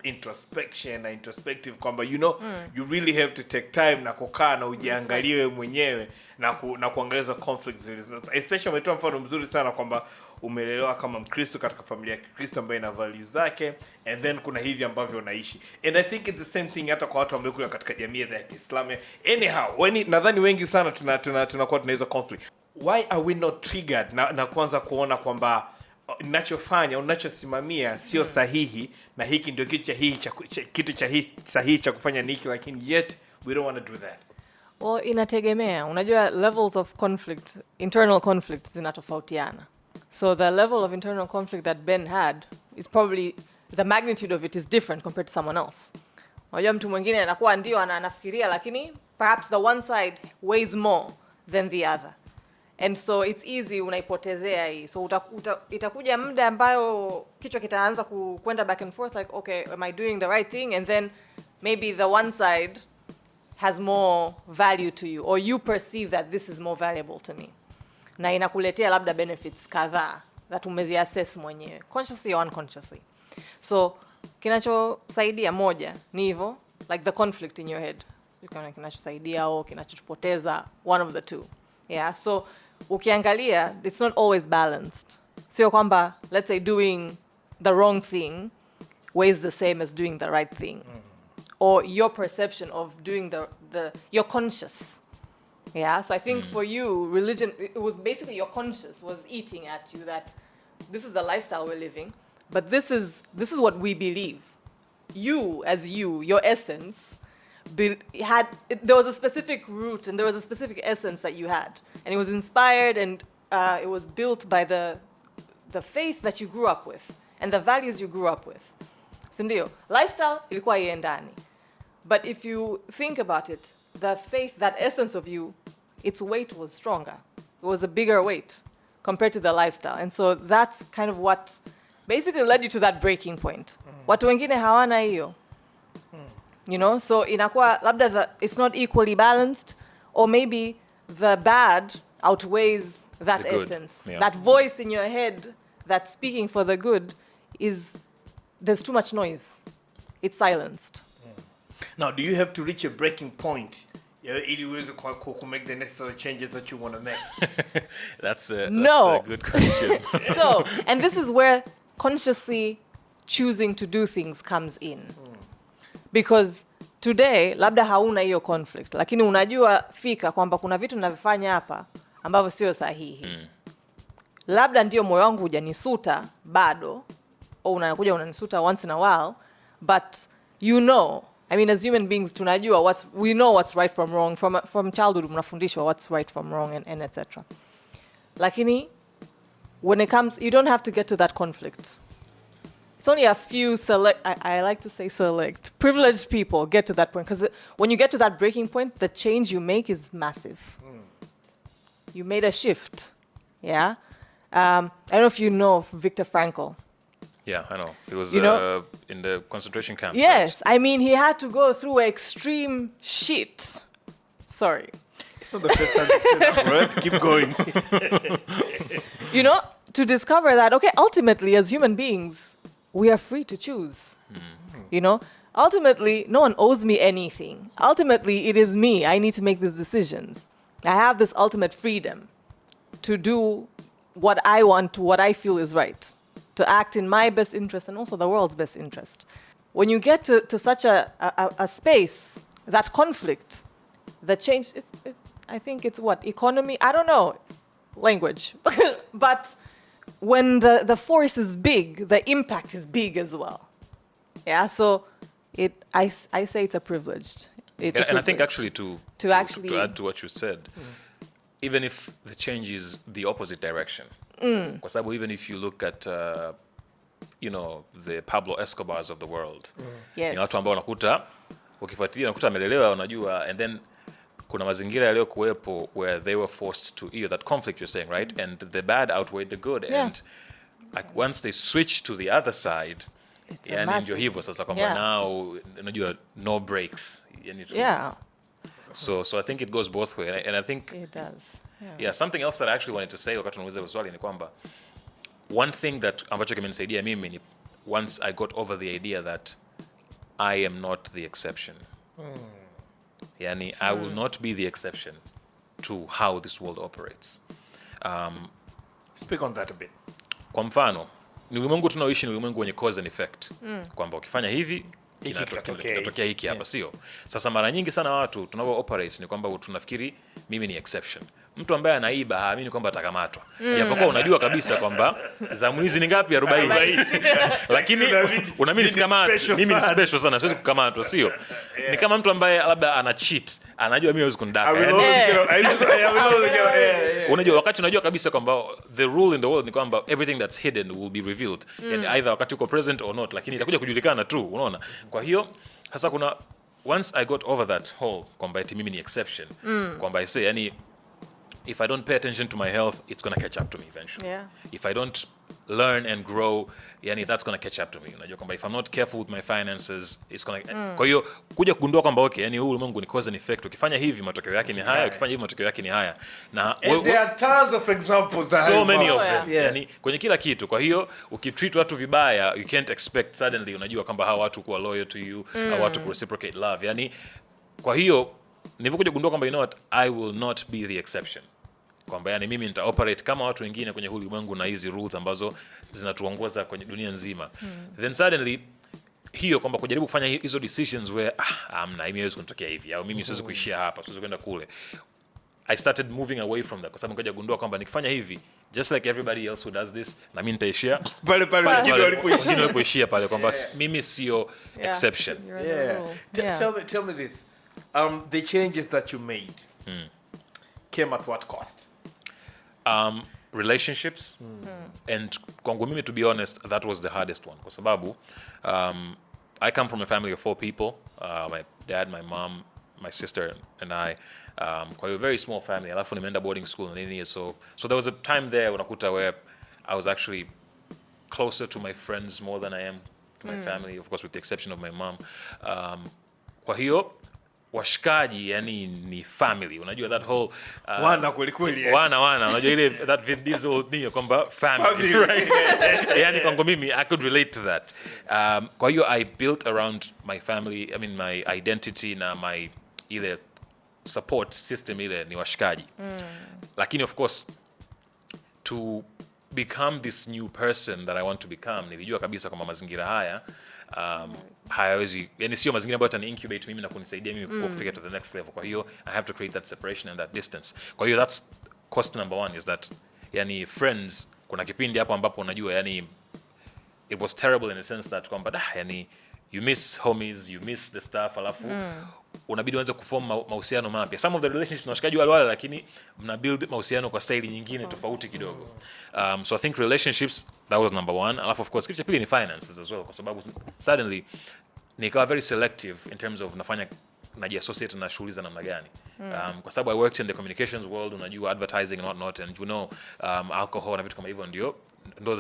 introspection and introspective, kwamba you really have to take time na kukaa na ujiangalie mwenyewe na kuangalia conflicts, especially umetoa mfano mzuri sana kwamba umelelewa kama Mkristo katika familia ya Kristo ambayo ina values zake, and then kuna hivi ambavyo unaishi, and I think it's the same thing hata kwa watu ambao wako katika jamii ya Kiislamu. Anyhow, nadhani wengi sana tunakuwa tunaweza conflict. Why are we not triggered na kwanza kuona kwamba ninachofanya unachosimamia sio sahihi, na hiki ndio kitu sahihi cha kufanya niki, lakini yet we don't want to do that? Well, inategemea. Unajua levels of conflict, internal conflict zinatofautiana. So the level of internal conflict that Ben had is probably, the magnitude of it is different compared to someone else. Unajua mtu mwingine anakuwa ndio anafikiria, lakini perhaps the one side weighs more than the other. And so it's easy unaipotezea hii. So itakuja muda ambayo kichwa kitaanza kwenda back and forth, like, okay, am I doing the right thing? And then maybe the one side has more value to you, or you perceive that this is more valuable to me. Na inakuletea labda benefits kadhaa that umeziassess mwenyewe, consciously or unconsciously. So kinachosaidia moja ni hivyo, like the conflict in your head. So kinachosaidia au kinachopoteza, one of the two. Yeah, so ukiangalia, it's not always balanced. Sio kwamba, let's say, doing the wrong thing weighs the same as doing the right thing. Or your perception of doing you're conscious. Yeah, so I think for you, religion, it was basically your conscious was eating at you that this is the lifestyle we're living, but this is what we believe. You, as your essence, there was a specific root and there was a specific essence that you had, and it was inspired and it was built by the faith that you grew up with and the values you grew up with. Sindio, lifestyle ilikuwa iendani. But if you think about it, the faith, that essence of you, its weight was stronger. It was a bigger weight compared to the lifestyle. And so that's kind of what basically led you to that breaking point. Watu wengine hawana hiyo. You know, so inakuwa labda it's not equally balanced, or maybe the bad outweighs that essence. Yeah. That voice in your head that's speaking for the good there's too much noise. It's silenced. Now, do you have to reach a breaking point ili uweze ku make the necessary changes that you want to make? That's a good question. So, and this is where consciously choosing to do things comes in. Because today, labda hauna hiyo conflict, lakini unajua fika kwamba kuna vitu ninavifanya hapa ambavyo sio sahihi. Labda ndio moyo wangu hujanisuta bado, au unakuja unanisuta once in a while, but you know, I mean, as human beings, tunajua we know what's right from wrong. From childhood, unafundishwa what's right from wrong and etc. Lakini, when it comes, you don't have to get to that conflict. It's only a few I like to say select, privileged people get to that point. Because when you get to that breaking point, the change you make is massive. You made a shift. Yeah? I don't know if you know Viktor Frankl. Yeah, I know. He was in the concentration camp. Yes. Right? I mean, he had to go through extreme shit. Sorry. It's not the first time you say that, right? Keep going. You know, to discover that, okay, ultimately, as human beings, we are free to choose. You know? Ultimately, no one owes me anything. Ultimately, it is me. I need to make these decisions. I have this ultimate freedom to do what I want, what I feel is right. To act in my best interest and also the world's best interest. When you get to such a space, that conflict, the change, I think it's what? Economy? I don't know. Language. But when the force is big, the impact is big as well. Yeah, so I say it's a privilege. And I think actually to add to what you said, even if the change is the opposite direction. Kwa sababu even if you look at you know, the Pablo Escobars of the world. Yes. Ni watu ambao unakuta ukifuatilia unakuta amelelewa, unajua, and then kuna mazingira yaliyokuwepo where they were forced to that conflict you're saying, right? And the bad outweighed the good. Yeah. And like once they switch to the other side, yani ndio hivyo sasa kwamba now unajua no breaks. Yeah. So I think it goes both way, and I think It does. Yeah, something else that I actually wanted to say wakati tunauliza swali ni kwamba one thing that ambacho kimenisaidia mimi ni once I got over the idea that I am not the exception. Yani I will not be the exception to how this world operates. Speak on that a bit. Kwa mfano, ni ulimwengu tunaoishi ni ulimwengu wenye cause and effect. Kwamba ukifanya hivi kinatokea hiki hapa, sio? Sasa mara nyingi sana watu tunavyo operate ni kwamba tunafikiri mimi ni exception. Mtu ambaye anaiba haamini kwamba atakamatwa. Japokuwa unajua kabisa kwamba zamu hizi ni ngapi? 40. Lakini unaamini sikamatwa. Mimi ni special sana, siwezi kukamatwa, sio? Ni kama mtu ambaye labda ana cheat, anajua mimi hawezi kunidaka. Unajua wakati unajua kabisa kwamba the rule in the world ni kwamba everything that's hidden will be revealed. Yani either wakati uko present or not, lakini itakuja kujulikana tu, unaona? Kwa hiyo sasa kuna once I got over that whole kwamba eti mimi ni exception, kwamba I say yani if I don't pay attention to my health, it's going to catch up to me eventually. Yeah. If I don't learn and grow, yani that's going to catch up to me. Unajua kwamba if I'm not careful with my finances, it's going to Kwa hiyo kuja kugundua kwamba okay, yani huu ulimwengu ni cause and effect. Ukifanya hivi matokeo yake ni haya, ukifanya hivi matokeo yake ni haya. Na there are tons of examples that so many of them. Yani kwenye kila kitu. Kwa hiyo ukitreat watu vibaya, you can't expect suddenly unajua kwamba hawa watu kuwa loyal to you, hawa watu ku reciprocate love. Yani kwa hiyo nilivyokuja kugundua kwamba you know what, I will not be the exception. Kwamba yani mimi nita operate kama watu wengine kwenye ulimwengu na hizi rules ambazo zinatuongoza kwenye dunia nzima. Then suddenly hiyo kwamba kujaribu kufanya hizo decisions where amna mimi haiwezi kunitokea hivi au mimi siwezi kuishia hapa, siwezi kwenda kule. I started moving away from that kwa sababu nikaja kugundua kwamba nikifanya hivi just like everybody else who does this na mimi nitaishia pale wengine walipoishia pale kwamba mimi sio exception. Tell me this. The changes that you made came at what cost? Relationships. And kwangu mimi, to be honest, that was the hardest one kwa sababu I come from a family of 4 people, my dad, my mom, my sister and I. Kwa hiyo very small family, alafu nimeenda boarding school na nini, so there was a time there unakuta where I was actually closer to my friends more than I am to my family, of course with the exception of my mom. Kwa hiyo washikaji yani ni family, unajua that whole wana kweli wana unajua ile that Vin Diesel thing kwamba family right? Yani kwangu mimi I could relate to that. Kwa hiyo I built around my family, I mean my identity na my ile support system ile ni washikaji. Lakini of course to become this new person that I want to become, nilijua kabisa kwamba mazingira haya hayawezi, yani sio mazingira ambayo yatani incubate mimi na kunisaidia mimi kufika to the next level. Kwa hiyo I have to create that separation and that distance. Kwa hiyo that's cost number 1 is that yani friends, kuna kipindi hapo ambapo unajua yani it was terrible in a sense that kwamba yani you miss homies, you miss the stuff, alafu unabidi uanze kuform mahusiano mapya. Some of the relationships unashikaji wale lakini mna build mahusiano kwa style nyingine tofauti kidogo. So I think relationships, that was number 1. Alafu of course kitu cha pili ni finances as well, kwa sababu suddenly nikawa very selective in terms of nafanya najiassociate na shughuli za namna gani. Kwa sababu I worked in the communications world, unajua advertising and whatnot, and you know alcohol na vitu kama hivyo ndio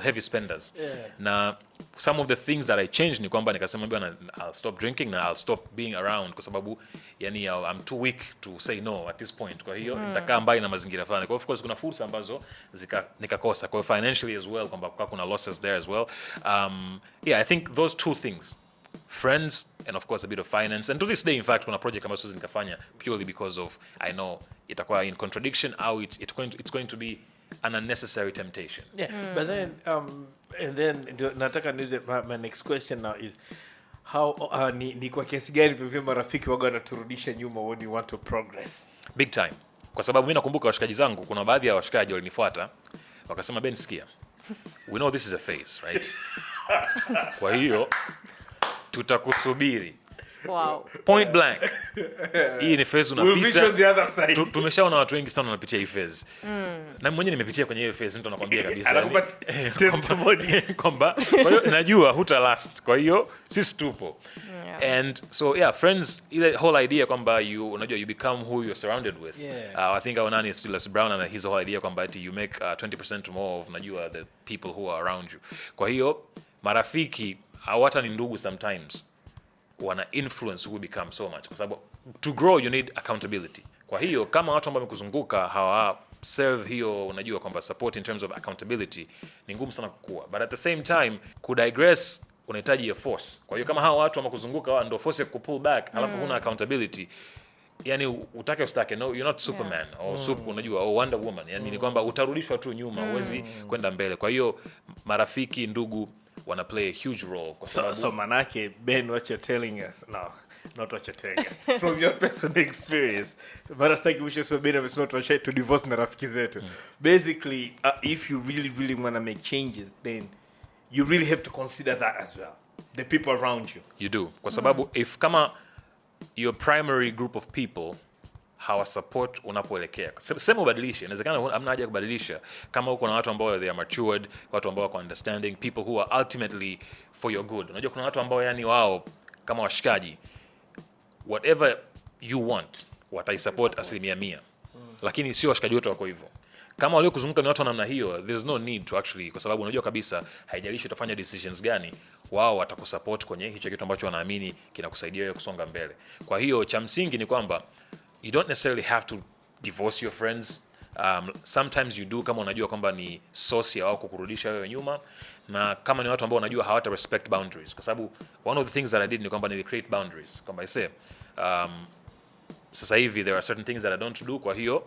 heavy spenders. Na some of the things that I changed ni kwamba nikasema bwana I'll stop drinking na I'll stop being around kwa sababu yani I'm too weak to say no at this point. Kwa hiyo nitakaa mbali na mazingira fulani. Kwa of course kuna fursa ambazo nikakosa. Kwa hiyo financially as well kwamba kuna losses there as well. I think those 2 things, friends and of course a bit of finance, and to this day in fact kuna project ambazo nikafanya purely because of I know itakuwa in contradiction au it's going to be an unnecessary temptation. But then and then nataka niuze my next question now is how ni kwa kiasi gani pia marafiki waga wanaturudisha nyuma when you want to progress? Big time. Kwa sababu mimi nakumbuka washikaji zangu, kuna baadhi ya washikaji walinifuata wakasema Ben, sikia, we know this is a phase, right? Kwa hiyo tutakusubiri Wow. Point blank. Hii ni phase unapita. Tumeshaona watu wengi sana wanapitia hii phase. Na mwenyewe nimepitia kwenye hiyo phase, mtu anakuambia kabisa. Anakupa testimony kwamba kwa hiyo najua huta last. Kwa hiyo sisi tupo. And so yeah, friends, ile whole idea kwamba you become who you're surrounded with. I think our nani is Stilas Brown, and his whole idea kwamba you make 20% more of the people who are around you. Kwa hiyo marafiki hawata ni ndugu sometimes wana influence who become so much, kwa sababu to grow you need accountability. Kwa hiyo kama watu ambao wamekuzunguka hawa serve hiyo kwamba support in terms of accountability, ni ngumu sana kukua. But at the same time digress unahitaji a force. Kwa hiyo kama hawa watu wamekuzunguka ndio force ya kupull back, alafu huna accountability, yani utake ustake, no, you're not Superman or or Wonder Woman. Yani ni kwamba utarudishwa tu nyuma, huwezi kwenda mbele. Kwa hiyo marafiki, ndugu wanna play a huge role kwa sababu so manake Ben, what you're telling us, no, not what you're telling us from your personal experience, but staki wishes for Ben is not what to divorce na rafiki zetu. Basically, if you really want to make changes, then you really have to consider that as well, the people around you. You do, kwa sababu if kama your primary group of people hawa support unapoelekea, sema ubadilishe, inawezekana hamna haja kubadilisha kama uko na watu ambao they are matured, watu ambao wako understanding, people who are ultimately for your good. Unajua kuna watu ambao yani wao kama washikaji, whatever you want wataisupport 100%. Lakini sio washikaji wote wako hivyo. Kama walio kuzunguka ni watu namna hiyo, there's no need to actually, kwa sababu unajua kabisa haijalishi utafanya decisions gani, wao watakusupport kwenye hicho kitu ambacho wanaamini kinakusaidia wewe kusonga mbele. Kwa hiyo cha msingi ni kwamba you don't necessarily have to divorce your friends. Sometimes you do, kama unajua kwamba ni source ya wao kukurudisha wewe nyuma, na kama ni watu ambao unajua hawata respect boundaries. Kwa sababu one of the things that I did ni kwamba ni create boundaries. Kwamba I say sasa hivi there are certain things that I don't do. Kwa hiyo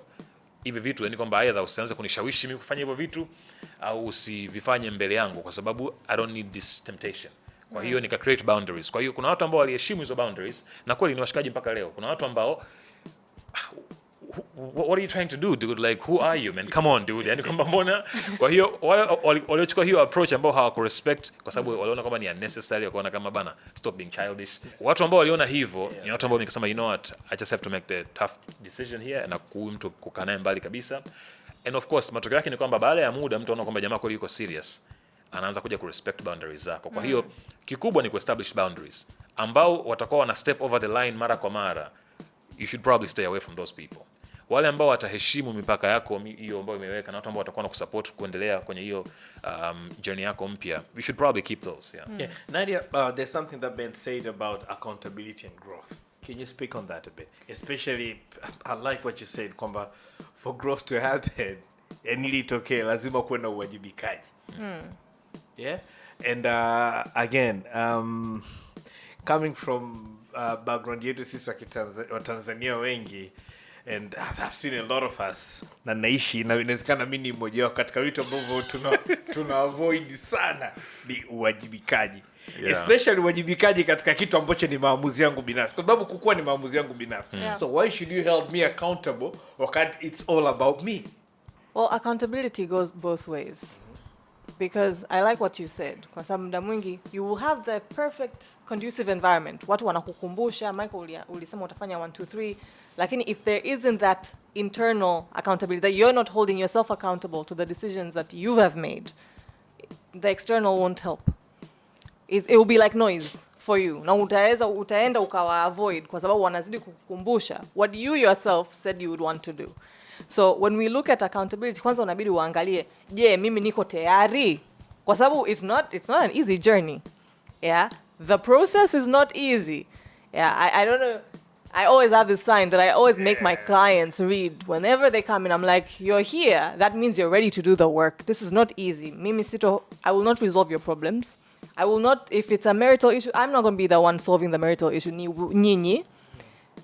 hivi vitu yani kwamba either usianze kunishawishi mimi kufanya hivyo vitu au usivifanye mbele yangu, kwa sababu I don't need this temptation. Kwa hiyo nika create boundaries. Kwa hiyo kuna watu ambao waliheshimu hizo boundaries na kweli ni washikaji mpaka leo. Kuna watu ambao what are you trying to do, dude? Like, who are you, man? Come on, dude. Yani kwamba mbona. Kwa hiyo waliochukua hiyo approach ambao hawakurespect kwa sababu waliona kwamba ni unnecessary, wakaona kama bana stop being childish. Watu ambao waliona hivyo ni watu ambao nikasema, you know what, I just have to make the tough decision here, na mtu kukaa naye mbali kabisa. And of course matokeo yake ni kwamba baada ya muda mtu anaona kwamba jamaa kweli yuko serious, anaanza kuja kurespect boundaries zako. Kwa hiyo kikubwa ni kuestablish boundaries ambao watakuwa wana step over the line mara kwa mara. You should probably stay away from those people. Wale ambao wataheshimu mipaka yako hiyo ambayo umeweka, na watu ambao watakuwa na kusupport kuendelea kwenye hiyo journey yako mpya, we should probably keep those. Yeah. Nadia, there's something that Ben said about accountability and growth. Can you speak on that a bit? Especially, I like what you said, kwamba for growth to happen, ili itokee lazima kuwe na uwajibikaji. Yeah? And again, coming from background yetu sisi wa Tanzania wengi, and I've seen a lot of us, na naishi na inawezekana mimi ni mmoja wao, katika vitu ambavyo tuna avoid sana ni uwajibikaji. Especially uwajibikaji katika kitu ambacho ni maamuzi yangu binafsi, kwa sababu kukua ni maamuzi yangu binafsi. So why should you hold me accountable wakati it's all about me? Well, accountability goes both ways. Because I like what you said. Kwa sababu muda mwingi you will have the perfect conducive environment. Watu wanakukumbusha, Michael ulisema utafanya 1 2 3, lakini if there isn't that internal accountability, that you're not holding yourself accountable to the decisions that you have made, the external won't help. It will be like noise for you. Na utaenda ukawa avoid kwa sababu wanazidi kukukumbusha what you yourself said you would want to do. So when we look at accountability, kwanza unabidi uangalie, je, mimi niko tayari? Kwa sababu it's not an easy journey. Yeah? The process is not easy. Yeah, I don't know. I always have this sign that I always make my clients read whenever they come in. I'm like, you're here. That means you're ready to do the work. This is not easy. Mimi sito, I will not resolve your problems. I will not, if it's a marital issue, I'm not going to be the one solving the marital issue. Nyinyi.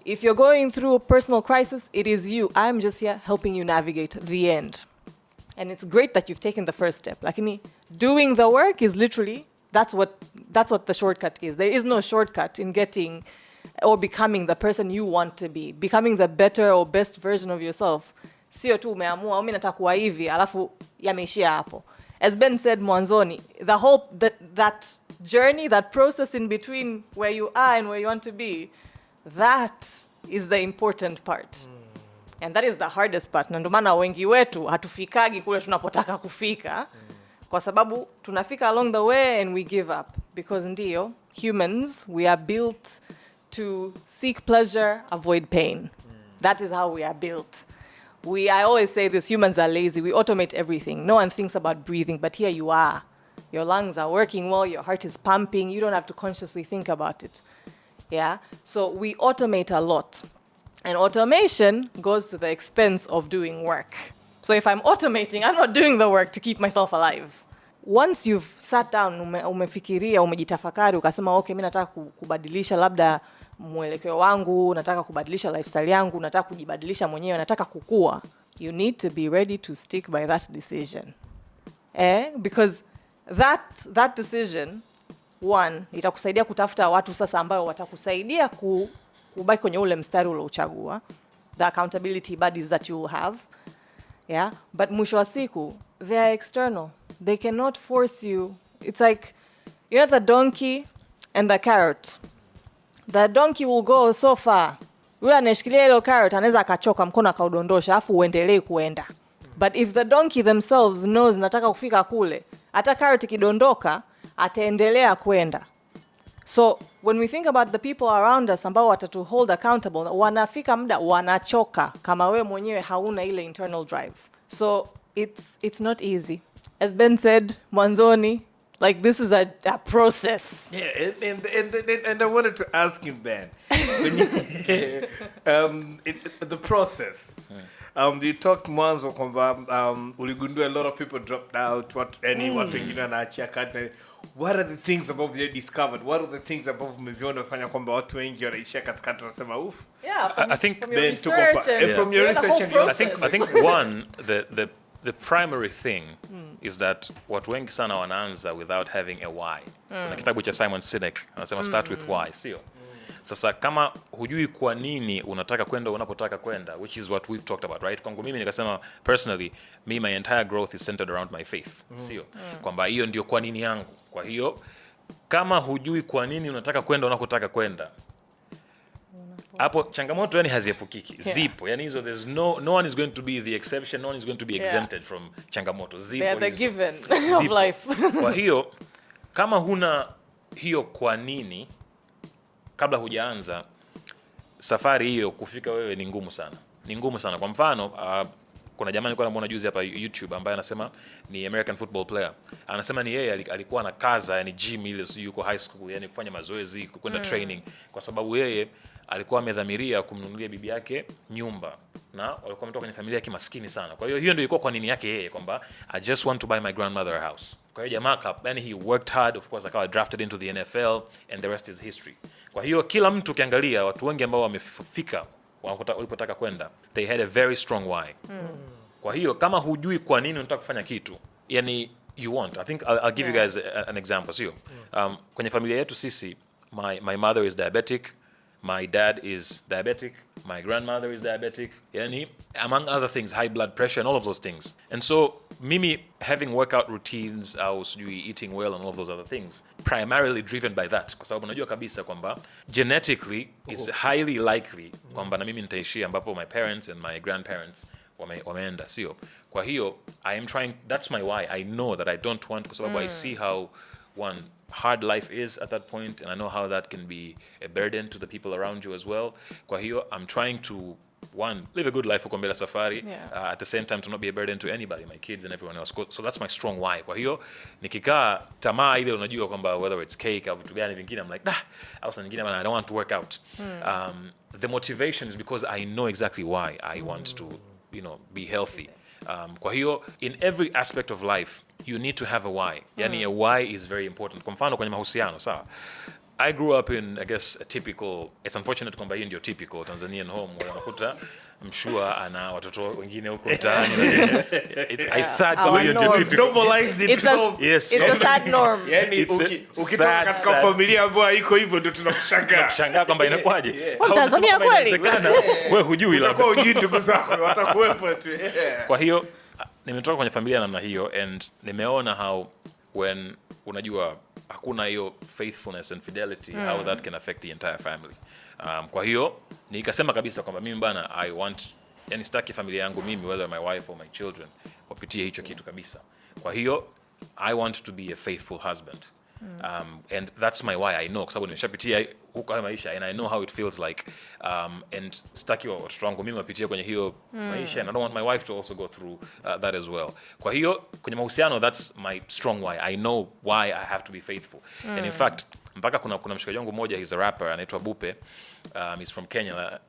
If you're going through a personal crisis, it is you. I'm just here helping you navigate the end. And it's great that you've taken the first step. Lakini doing the work is literally, that's what the shortcut is. There is no shortcut in getting or becoming the person you want to be. Becoming the better or best version of yourself. Sio tu umeamua, mimi nataka kuwa hivi, alafu yameishia hapo. As Ben said mwanzoni, journey, that process in between where you are and where you want to be, that is the important part. And that is the hardest part. Na ndio maana wengi wetu hatufikagi kule tunapotaka kufika. Kwa sababu tunafika along the way and we give up. Because ndio, humans, we are built to seek pleasure, avoid pain. That is how we are built. I always say this, humans are lazy. We automate everything. No one thinks about breathing, but here you are. Your lungs are working well, your heart is pumping. You don't have to consciously think about it. Yeah? So we automate a lot. And automation goes to the expense of doing work. So if I'm automating, I'm not doing the work to keep myself alive. Once you've sat down, umefikiria, umejitafakari, ukasema, okay, mimi nataka kubadilisha labda mwelekeo wangu, nataka kubadilisha lifestyle yangu, nataka kujibadilisha mwenyewe, nataka kukua. You need to be ready to stick by that decision. Because that decision, one, itakusaidia kutafuta watu sasa ambao watakusaidia kubaki kwenye ule mstari ulouchagua, the accountability buddies that you will have. Yeah, but mwisho wa siku, they are external. They cannot force you. It's like, you know the donkey and the carrot. The donkey will go so far. Yule anashikilia ile carrot anaweza akachoka mkono akaudondosha afu uendelee kuenda. But if the donkey themselves knows nataka kufika kule, hata carrot kidondoka ataendelea kwenda. So when we think about the people around us ambao watatu hold accountable, wanafika muda wanachoka kama wewe mwenyewe hauna ile internal drive. So it's not easy. As Ben said, mwanzoni, like this is a process. Yeah, and I wanted to ask him, Ben, when you, the process. You talked mwanzo kwamba uligundua a lot of people dropped out, watu wengine wanaachia kati. What are the things above you discovered? What are the things above umeviona fanya kwamba watu wengi wanaishia katikati wanasema uff? Yeah, I think from your research and from your research and I think one, the primary thing is that watu wengi sana wanaanza without having a why. Kuna kitabu cha Simon Sinek anasema start with why, sio? Sasa kama hujui kwa nini unataka kwenda unapotaka kwenda, which is what we've talked about, right? Kwangu mimi nikasema personally, my entire growth is centered around my faith, sio? Kwamba hiyo ndio kwa nini yangu. Kwa hiyo kama hujui kwa nini unataka kwenda unakotaka kwenda, hapo changamoto yani haziepukiki. Zipo. Yani hizo there's no one is going to be the exception, no one is going to be exempted from changamoto. Zipo. They are the given of life. Kwa hiyo kama huna hiyo kwa nini kabla hujaanza safari hiyo, kufika wewe ni ngumu sana. Ni ngumu sana. Kwa mfano, kuna jamaa nilikuwa namuona juzi hapa YouTube ambaye anasema ni American football player. Anasema ni yeye alikuwa na kaza, yani gym ile yuko high school, yani kufanya mazoezi, kwenda training, kwa sababu yeye alikuwa amedhamiria kumnunulia bibi yake nyumba, na walikuwa wametoka kwenye familia ya kimaskini sana. Kwa hiyo hiyo ndio ilikuwa kwa nini yake yeye, kwamba I just want to buy my grandmother a house. Kwa hiyo jamaa yani he worked hard, of course akawa drafted into the NFL and the rest is history. Kwa hiyo kila mtu ukiangalia watu wengi ambao wamefika walipotaka kwenda, they had a very strong why. Kwa hiyo kama hujui kwa nini unataka kufanya kitu, yani you want, I think I'll give you guys an example. Sio kwenye familia yetu sisi, my mother is diabetic, my dad is diabetic, my grandmother is diabetic, yani among other things, high blood pressure and all of those things. And so mimi having workout routines, eating well and all of those other things, primarily driven by that, kwa sababu najua kabisa kwamba genetically it's highly likely kwamba na mimi nitaishia ambapo my parents and my grandparents wameenda, sio? Kwa hiyo I am trying, that's my why. I know that I don't want, kwa sababu I see how one hard life is at that point, and I know how that can be a burden to the people around you as well. Kwa hiyo I'm trying to one, live a good life huko mbele safari, at the same time to not be a burden to anybody, my kids and everyone else. So that's my strong why. Kwa hiyo nikikaa tamaa ile unajua kwamba whether it's cake au vitu gani vingine, I'm like au saa nyingine I don't want to work out. The motivation is because I know exactly why I want to, be healthy. Kwa hiyo in every aspect of life you need to have a why. Yani a why is very important. Kwa mfano kwenye mahusiano, sawa? I grew up in, I guess, a typical, it's unfortunate kwamba hii ndio typical Tanzanian home, where unakuta mshua ana watoto wengine huko mtaani. It's sad kwamba hiyo ndio typical. Normalized it. It's a sad norm. Yani ukitoka katika familia ambayo iko hivyo ndio tunakushangaa. Kushangaa kwamba inakuaje? Tanzania kweli? Wewe hujui labda. Utakuwa hujui ndugu zako watakuwepo tu. Kwa hiyo nimetoka kwenye familia namna hiyo, and nimeona how when unajua hakuna hiyo faithfulness and fidelity, how that can affect the entire family. Kwa hiyo nikasema kabisa kwamba mimi bana, I want, yani sitaki familia yangu mimi, whether my wife or my children, wapitie hicho kitu kabisa. Kwa hiyo I want to be a faithful husband. And that's my why I know, kwa sababu nimeshapitia huko haya maisha and I know how it feels like, and sitaki watoto wangu mimi wapitie kwenye hiyo maisha, and I don't want my wife to also go through that as well. Kwa hiyo kwenye mahusiano, that's my strong why. I know why I have to be faithful. And in fact, mpaka kuna mshikaji wangu mmoja, he's a rapper, anaitwa Bupe, he's from Kenya,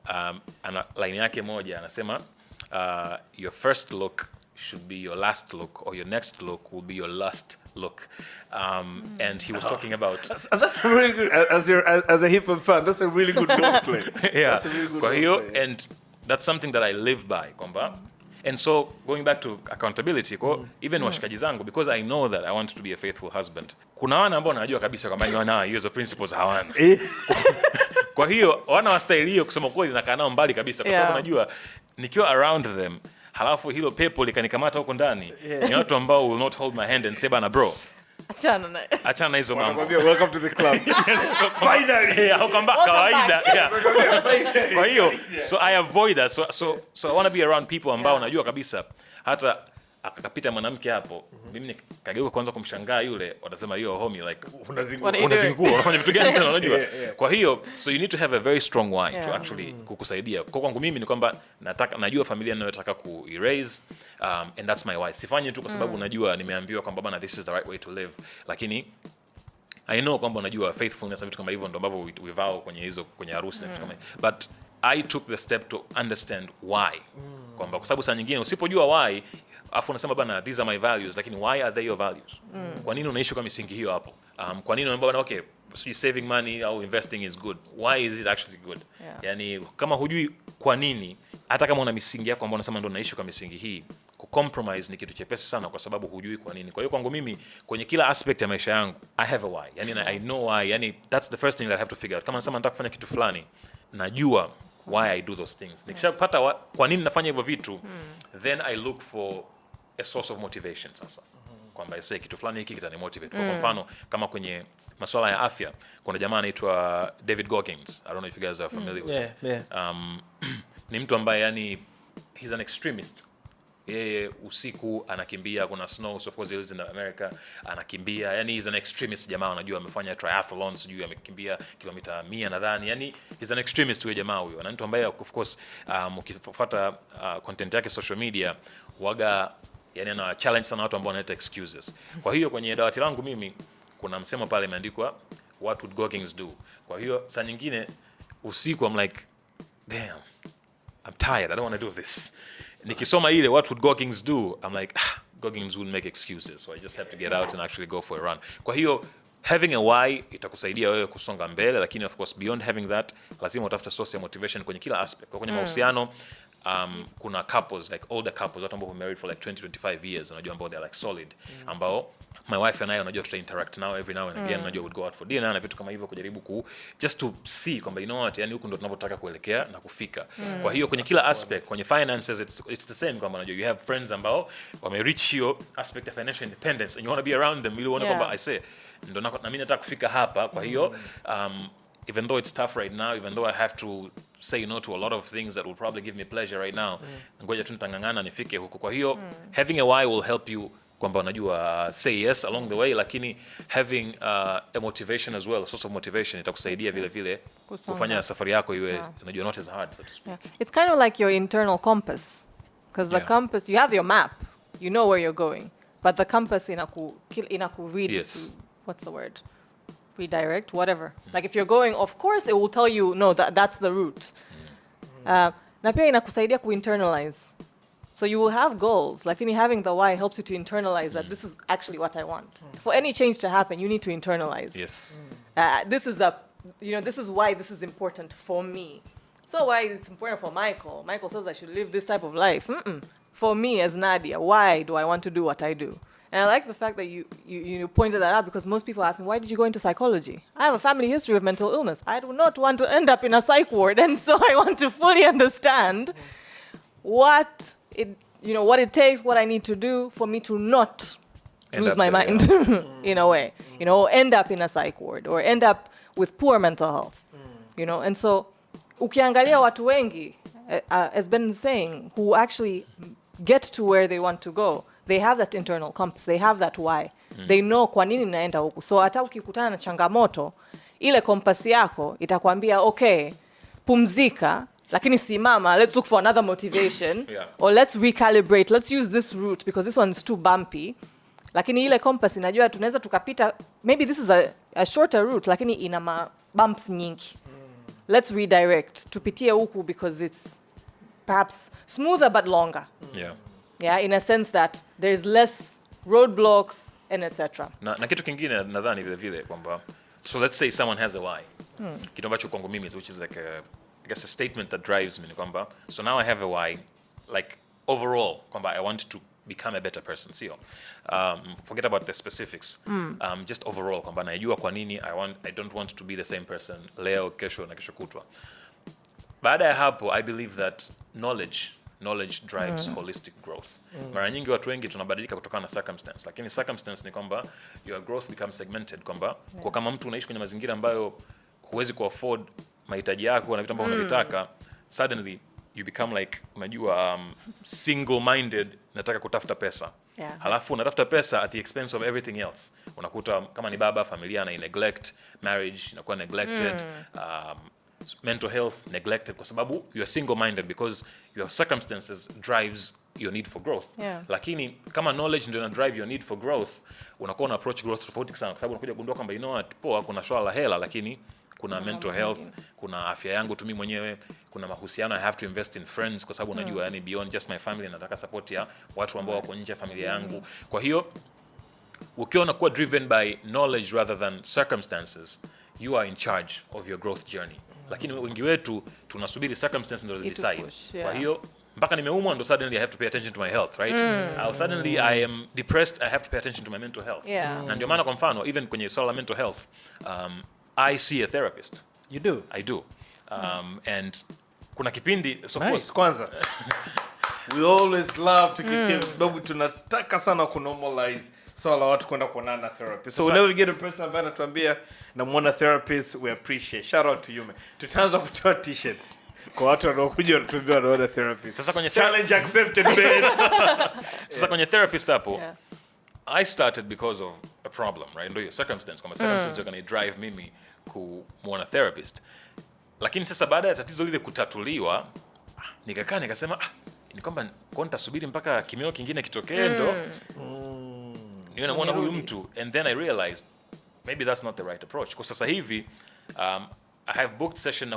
ana line yake moja anasema, your first look should be your last look, or your next look will be your last look. And he was talking about that's a really good, as a hip hop fan, that's a really good wordplay. Yeah. That's a really good Kwa hiyo, wordplay. and that's something that I live by, kwamba. And so going back to accountability, even washikaji zangu, because I know that I want to be a faithful husband, kuna wana ambao najua kabisa kwamba ni wana hizo principles hawana. Kwa hiyo wana wa style hiyo, kusema kweli nakaa nao mbali kabisa, kwa sababu najua nikiwa around them, halafu hilo pepo likanikamata huko ndani, ni watu ambao will not hold my hand and say bana bro, achana na hizo mambo. Welcome to the club. Finally. Haukwamba kawaida. Kwa hiyo, so I avoid that. So I want to be around people ambao najua kabisa hata akapita mwanamke hapo, mimi nikageuka kwanza kumshangaa yule, watasema yo homie, like unazingua, unafanya vitu gani tena, unajua. Kwa hiyo, so you need to have a very strong why to actually kukusaidia. Kwa kwangu mimi ni kwamba najua familia ninayotaka ku erase, and that's my why. Sifanyi tu kwa sababu najua nimeambiwa kwamba bana this is the right way to live, lakini I know kwamba unajua faithfulness na vitu kama hivyo ndio ambavyo we vow kwenye harusi na vitu kama hivyo. But I took the step to understand why. Kwamba kwa sababu saa nyingine usipojua why, afu unasema bana these are my values, lakini why are they your values? Kwa nini unaishi kwa misingi hiyo hapo? Kwa nini unaomba bana okay, so saving money au investing is good? Why is it actually good? Yani kama hujui kwa nini, hata kama una misingi yako ambayo unasema ndio naishi kwa misingi hii, compromise ni kitu chepesi sana kwa sababu hujui kwa nini. Kwa hiyo kwangu mimi kwenye kila aspect ya maisha yangu I have a why. Yani I know why. Yani that's the first thing that I have to figure out. Kama nasema nataka kufanya kitu fulani, najua why I do those things. Nikishapata kwa nini nafanya hivyo vitu, then I look for a source of motivation sasa. Kwamba I say kitu fulani hiki kitani motivate. Kwa mfano kama kwenye masuala ya afya, kuna jamaa anaitwa David Goggins. I don't know if you guys are familiar with him. Ni mtu ambaye yani he's an extremist. Yeye usiku anakimbia, kuna snow, so of course he lives in America, anakimbia, yani he's an extremist jamaa, unajua amefanya triathlons, sijui amekimbia kilomita 100 nadhani, yani he's an extremist huyo jamaa huyo. Na mtu ambaye of course ukifuata content yake social media waga, yani ana challenge sana watu ambao wanaleta excuses. Kwa hiyo kwenye dawati langu mimi kuna msemo pale imeandikwa what would Goggins do. Kwa hiyo saa nyingine usiku I'm like damn, I'm tired, I don't want to do this. Nikisoma ile what would Goggins do, I'm like Goggins would make excuses, so I just have to get out and actually go for a run. Kwa hiyo having a why itakusaidia wewe kusonga mbele, lakini of course beyond having that lazima utafute source ya motivation kwenye kila aspect. Kwa kwenye mahusiano kuna couples, like older couples, watu ambao were married for like 20-25 years, unajua ambao they're like solid, ambao my wife and I unajua tuta interact now every now and again, unajua would go out for dinner na vitu kama hivyo, kujaribu just to see kwamba you know what, yani huko ndo tunapotaka kuelekea na kufika. Kwa hiyo kwenye kila aspect, kwenye finances it's the same, kwamba unajua you have friends ambao wame reach hiyo aspect of financial independence and you want to be around them, ili uone kwamba I say ndo na mimi nataka kufika hapa. Kwa hiyo even though it's tough right now, even though I have to say no to a lot of things that will probably give me pleasure right now, ngoja tu nitangangana nifike huko. Kwa hiyo having a why will help you, kwamba unajua say yes along the way, lakini having a motivation as well, a source of motivation, itakusaidia vile vile kufanya safari yako iwe unajua not as hard, so to speak. It's kind of like your internal compass, because the compass, you have your map, you know where you're going, but the compass inaku read to, what's the word, redirect, whatever. Like if you're going, of course it will tell you no, that's the route. Na pia inakusaidia ku-internalize. So you will have goals, lakini having the why helps you to internalize that this is actually what I want. For any change to happen, you need to internalize. Yes. This is this is why this is important for me. So why it's important for Michael? Michael says I should live this type of life. For me as Nadia, why do I want to do what I do? And I like the fact that you pointed that out, because most people ask me, why did you go into psychology? I have a family history of mental illness. I do not want to end up in a psych ward, and so I want to fully understand what it takes, what I need to do for me to not lose my mind in a way, you know, or end up in a psych ward or end up with poor mental health, you know. And so ukiangalia watu wengi, as Ben saying, who actually get to where they want to go, they have that internal compass, they have that why. They know kwa nini naenda huku. So hata ukikutana na changamoto, ile compass yako itakwambia okay, pumzika, lakini simama, let's look for another motivation. Or let's recalibrate, let's use this route because this one's too bumpy. Lakini ile compass inajua tunaweza tukapita, maybe this is a shorter route lakini ina bumps nyingi. Let's redirect, tupitie huku because it's perhaps smoother but longer. Yeah, in a sense that there's less roadblocks and etc. Na kitu kingine nadhani vile vile kwamba, so let's say someone has a why. Kitu ambacho kwangu mimi, which is like I guess a statement that drives me, kwamba so now I have a why, like overall kwamba I want to become a better person, sio forget about the specifics. Just overall kwamba najua kwa nini I don't want to be the same person leo, kesho na kesho kutwa. Baada ya hapo, I believe that knowledge drives holistic growth. Mara nyingi watu wengi tunabadilika kutokana na circumstance, lakini circumstance ni kwamba your growth becomes segmented, kwamba kwa kama mtu unaishi kwenye mazingira ambayo huwezi ku afford mahitaji yako na vitu ambavyo unavitaka, suddenly you become like, unajua, single minded, nataka kutafuta pesa. Halafu unatafuta pesa at the expense of everything else. Unakuta kama ni baba, familia na neglect, marriage inakuwa neglected, mental health neglected, kwa sababu you are single minded because your circumstances drives your need for growth. Lakini kama knowledge ndio ina drive your need for growth, unakuwa una approach growth tofauti sana, kwa sababu unakuja kugundua kwamba you know what, poa, kuna swala la hela lakini kuna mental health, kuna afya yangu tu mimi mwenyewe, kuna mahusiano, I have to invest in friends kwa sababu unajua yani beyond just my family nataka support ya watu ambao wako nje ya familia yangu. Kwa hiyo ukiwa unakuwa driven by knowledge rather than circumstances, you are in charge of your growth journey. Lakini wengi wetu tunasubiri circumstances ndio decide. Kwa hiyo mpaka nimeumwa ndo suddenly I have to pay attention to my health, right? Or suddenly I am depressed, I have to pay attention to my mental health. Na ndio maana kwa mfano even kwenye swala la mental health, I see a therapist. You do? I do. And kuna kipindi, so of course, kwanza we always love to kidogo tunataka sana ku normalize swala watu kwenda kuonana na therapist. So whenever we get a person ambaye anatuambia na muona therapist, we appreciate. Shout out to you, man. Tutaanza kutoa t-shirts kwa watu wanaokuja wanatuambia wanaona therapist. Sasa kwenye challenge accepted, man. Sasa kwenye therapist hapo, I started because of a problem, right? Ndio circumstance, kama circumstances ndio gonna drive mimi kumuona therapist. Lakini sasa baada ya tatizo lile kutatuliwa, nikakaa nikasema ni kwamba kwa nitasubiri mpaka kimeo kingine kitokee ndo niwe namuona huyu mtu, and then I realized maybe that's not the right approach. Kwa sasa hivi I have booked session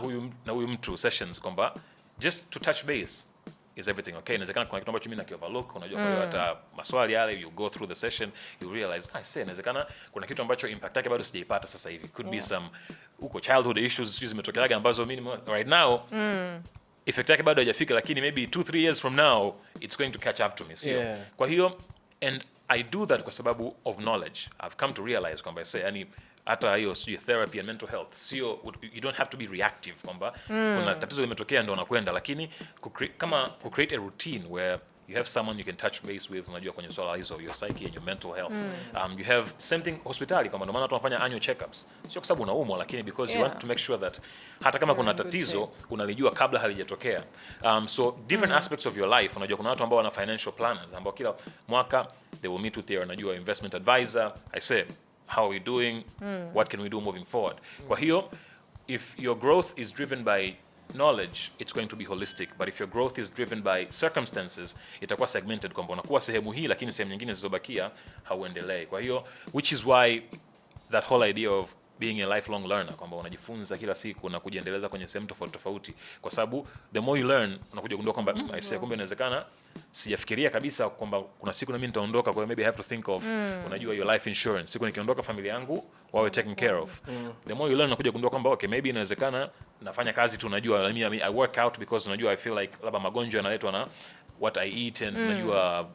na huyu mtu sessions kwamba just to touch base, is everything okay? Inawezekana kuna kitu ambacho mimi nakioverlook, unajua kwa hiyo hata maswali yale you go through the session you realize inawezekana kuna kitu ambacho impact yake bado sijaipata sasa hivi. Could be some childhood issues zimetokeaga ambazo mimi right now effect yake bado haijafika, lakini maybe 2-3 years from now it's going to catch up to me. So kwa hiyo, and I do that kwa sababu of knowledge. I've come to realize kwamba yani hata hiyo therapy and mental health sio, you don't have to be reactive kwamba kuna tatizo limetokea ndio unakwenda, lakini kama create a routine where you have someone you can touch base with, unajua kwenye swala hizo your psyche and your mental health. You have something hospitali, kama ndio maana tunafanya annual checkups, sio kwa sababu unaumwa, lakini because you want to make sure that hata kama kuna tatizo unalijua kabla halijatokea. So different aspects of your life, unajua kuna watu ambao wana financial planners ambao kila mwaka they will meet with their, unajua, investment advisor. I say, how are we doing? What can we do moving forward? Kwa hiyo, if your growth is driven by knowledge, it's going to be holistic, but if your growth is driven by circumstances, itakuwa segmented, kwamba unakuwa sehemu hii lakini sehemu nyingine zilizobakia hauendelei. Kwa hiyo, which is why that whole idea of being a lifelong learner, kwamba unajifunza kila siku na kujiendeleza kwenye sehemu tofauti tofauti, kwa sababu the more you learn unakuja kugundua kwamba kumbe inawezekana sijafikiria kabisa kwamba kuna siku na mimi nitaondoka, kwa hiyo maybe I have to think of unajua your life insurance, siku nikiondoka familia yangu wawe taken care of. The more you learn unakuja kugundua kwamba okay, maybe inawezekana nafanya kazi tu, unajua I work out because unajua I feel like labda magonjwa yanaletwa na what I eat and unajua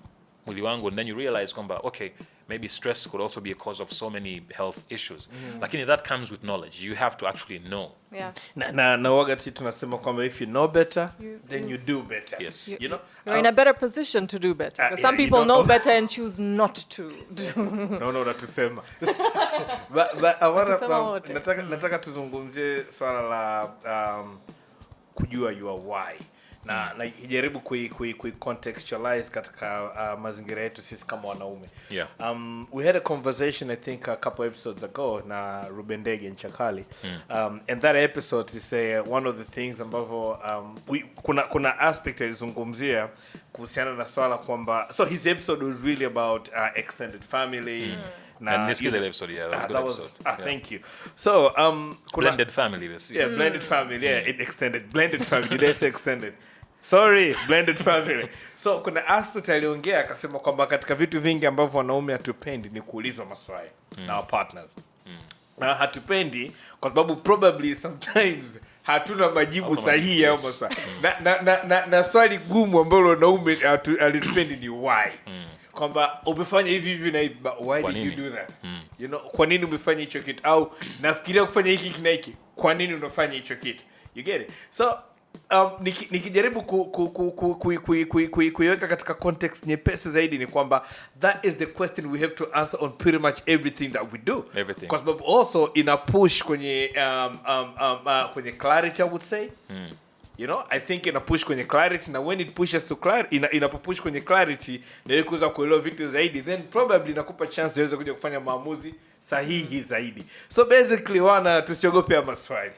mwili wangu, and then you realize kwamba okay, maybe stress could also be a cause of so many health issues. Lakini that comes with knowledge. You have to actually know. Yeah. Na wakati tunasema kwamba if you know better, then you do better. Yes. You know? You're in a better position to do better. Because some people know better and choose not to do. No, natusema. But I wanna, wote. nataka tuzungumzie swala la kujua your why. Na jaribu contextualize katika mazingira yetu sisi kama wanaume. Yeah. We had a conversation I think a couple episodes ago na Ruben Dege Nchakali. And that episode is one of the things ambavyo kuna aspect alizungumzia kuhusiana na swala kwamba, so his episode was really about extended family. And this episode, yeah, that was a good episode. Thank you. So blended family, this. Yeah, blended family. Yeah, it extended. Blended family. Did I say extended? Sorry, blended family. So kuna aspect aliongea akasema kwamba katika vitu vingi ambavyo wanaume hatupendi ni kuulizwa maswali na our partners. Na hatupendi kwa sababu probably sometimes hatuna majibu sahihi au maswali. Na swali gumu ambalo wanaume alitupendi ni why. Kwamba umefanya hivi na hivi, why did you do that? You know, kwa nini umefanya hicho kitu? Au nafikiria kufanya hiki na hiki, kwa nini unafanya hicho kitu? You get it? So nikijaribu kuiweka katika context nyepesi zaidi ni kwamba that is the question we have to answer on pretty much everything that we do. Everything. Because also ina push kwenye kwenye clarity, I would say. You know, I think ina push kwenye clarity, na when it pushes to clarity, inapopush kwenye clarity na wewe kuweza kuelewa vitu zaidi, then probably inakupa chance ya kuja kufanya maamuzi sahihi zaidi. So basically tusiogope maswali.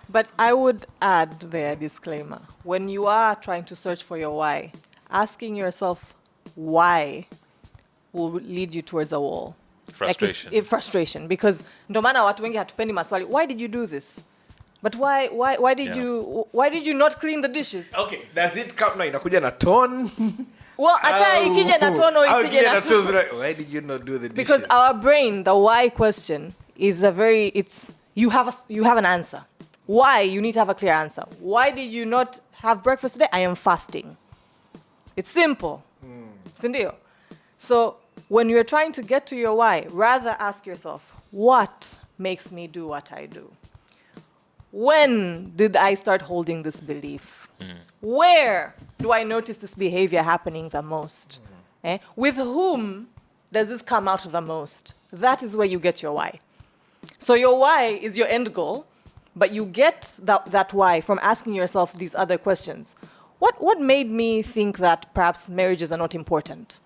But I would add there a disclaimer. When you are trying to search for your why, asking yourself why will lead you towards a wall. Frustration. Like frustration. Because ndo maana watu wengi hatupendi maswali. Why did you do this? But why did you not clean the dishes? Okay, does it come na inakuja na tone? Well, hata ikija na tone au isije na tone. Why did you not do the dishes? Because our brain, the why question is you have an answer. Why? You need to have a clear answer. Why did you not have breakfast today? I am fasting. It's simple. Sindio? So when you're trying to get to your why, rather ask yourself, what makes me do what I do? When did I start holding this belief? Where do I notice this behavior happening the most? With whom does this come out the most? That is where you get your why. So your why is your end goal, but you get that why from asking yourself these other questions. What made me think that perhaps marriages are not important?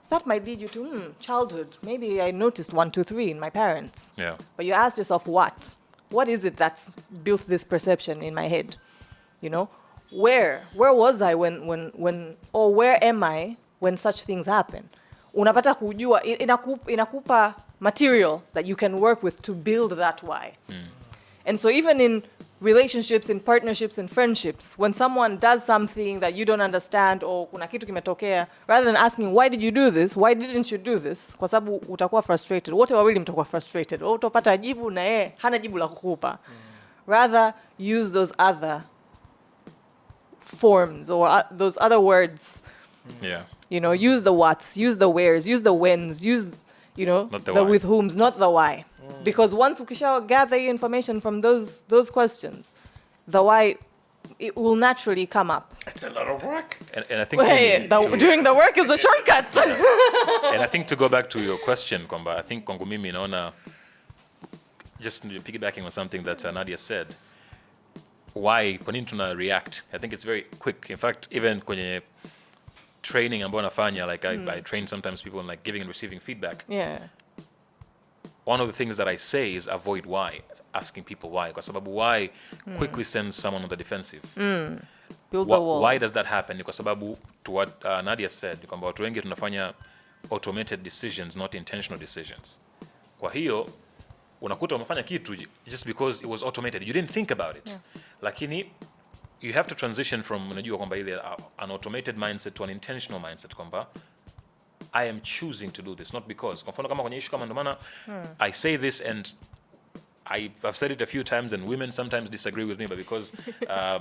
That might lead you to childhood. Maybe I noticed 1, 2, 3 in my parents. Yeah. But you ask yourself, what? What is it that's built this perception in my head? You know, where was I when or where am I when such things happen? Unapata kujua, inakupa material that you can work with to build that why. And so even in relationships, in partnerships, in friendships, when someone does something that you don't understand or kuna kitu kimetokea, rather than asking, why did you do this? Why didn't you do this? Kwa sababu utakuwa frustrated. Wote wawili mtakuwa frustrated. Au utapata jibu na yeye hana jibu la kukupa. Rather use those other forms or those other words. Yeah. You know, use the whats, use the wheres, use the whens, use, you know, the with whom's, not the why. Because once ukisha gather information from those questions, the why, it will naturally come up. It's a lot of work. And I think doing the work is the shortcut. And I think to go back to your question, kwamba, I think kwangu mimi naona, just piggybacking on something that Nadia said, why kwa nini tuna react? I think it's very quick. In fact, even kwenye training ambayo nafanya, like I train sometimes people in like giving and receiving feedback. Yeah. One of the things that I say is avoid why, asking people why. Kwa sababu why quickly sends someone on the defensive. Build the wall. Why does that happen? Kwa sababu, to what Nadia said, kwamba watu wengi tunafanya automated decisions, not intentional decisions. Kwa hiyo, unakuta umefanya kitu just because it was automated. You didn't think about it. Yeah. Lakini, you have to transition from, unajua kwamba ile an automated mindset to an intentional mindset, kwamba I am choosing to do this, not because. Kwa mfano kama kwenye issue kama ndo maana I say this and I've said it a few times and women sometimes disagree with me, but because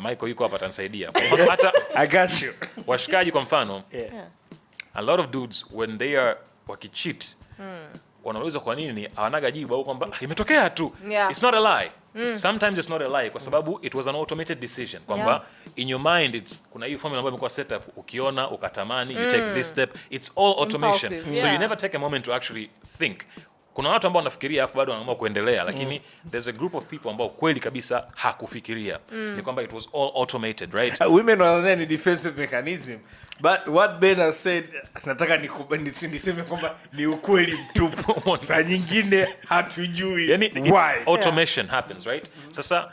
Michael yuko hapa atanisaidia. Hata I got you. Washikaji kwa mfano, Yeah. a lot of dudes when they are wakicheat, wanauliza kwa nini hawanaga jibu au kwamba imetokea tu. Yeah. It's not a lie. Sometimes it's not a lie kwa sababu it was an automated decision kwamba in your mind kuna hiyo formula ambayo imekuwa set up, ukiona ukatamani, you take this step, it's all automation. Impulsive, So yeah. you never take a moment to actually think. Kuna watu ambao wanafikiria afu bado wanaamua kuendelea, lakini there's a group of people ambao kweli kabisa hakufikiria. Ni kwamba it was all automated, right? Women are ni defensive mechanism, but what Ben has said, nataka niseme kwamba ni ukweli mtupu. Saa nyingine hatujui why automation happens, right? Sasa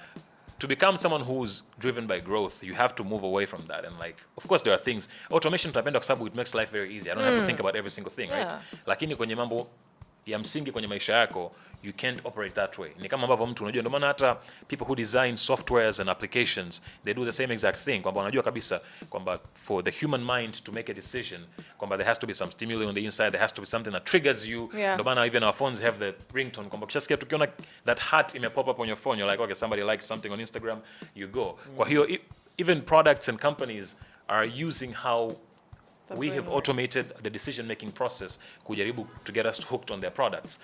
to become someone who's driven by growth, you have to move away from that. And like, of course there are things, automation tunapenda kwa sababu it makes life very easy. I don't have to think about every single thing, right? Lakini kwenye mambo ya msingi kwenye maisha yako, you can't operate that way. Ni kama ambavyo mtu unajua, ndio maana hata people who design softwares and applications, they do the same exact thing, kwamba wanajua kabisa kwamba for the human mind to make a decision, kwamba there has to be some stimuli on the inside, there has to be something that triggers you. Ndio maana even our phones have the ringtone, kwamba ukishasikia tukiona that heart imepop up on your phone, you're like, okay, somebody likes something on Instagram, you go. Kwa hiyo even products and companies are using how we have automated the decision-making process kujaribu to get us hooked on their products.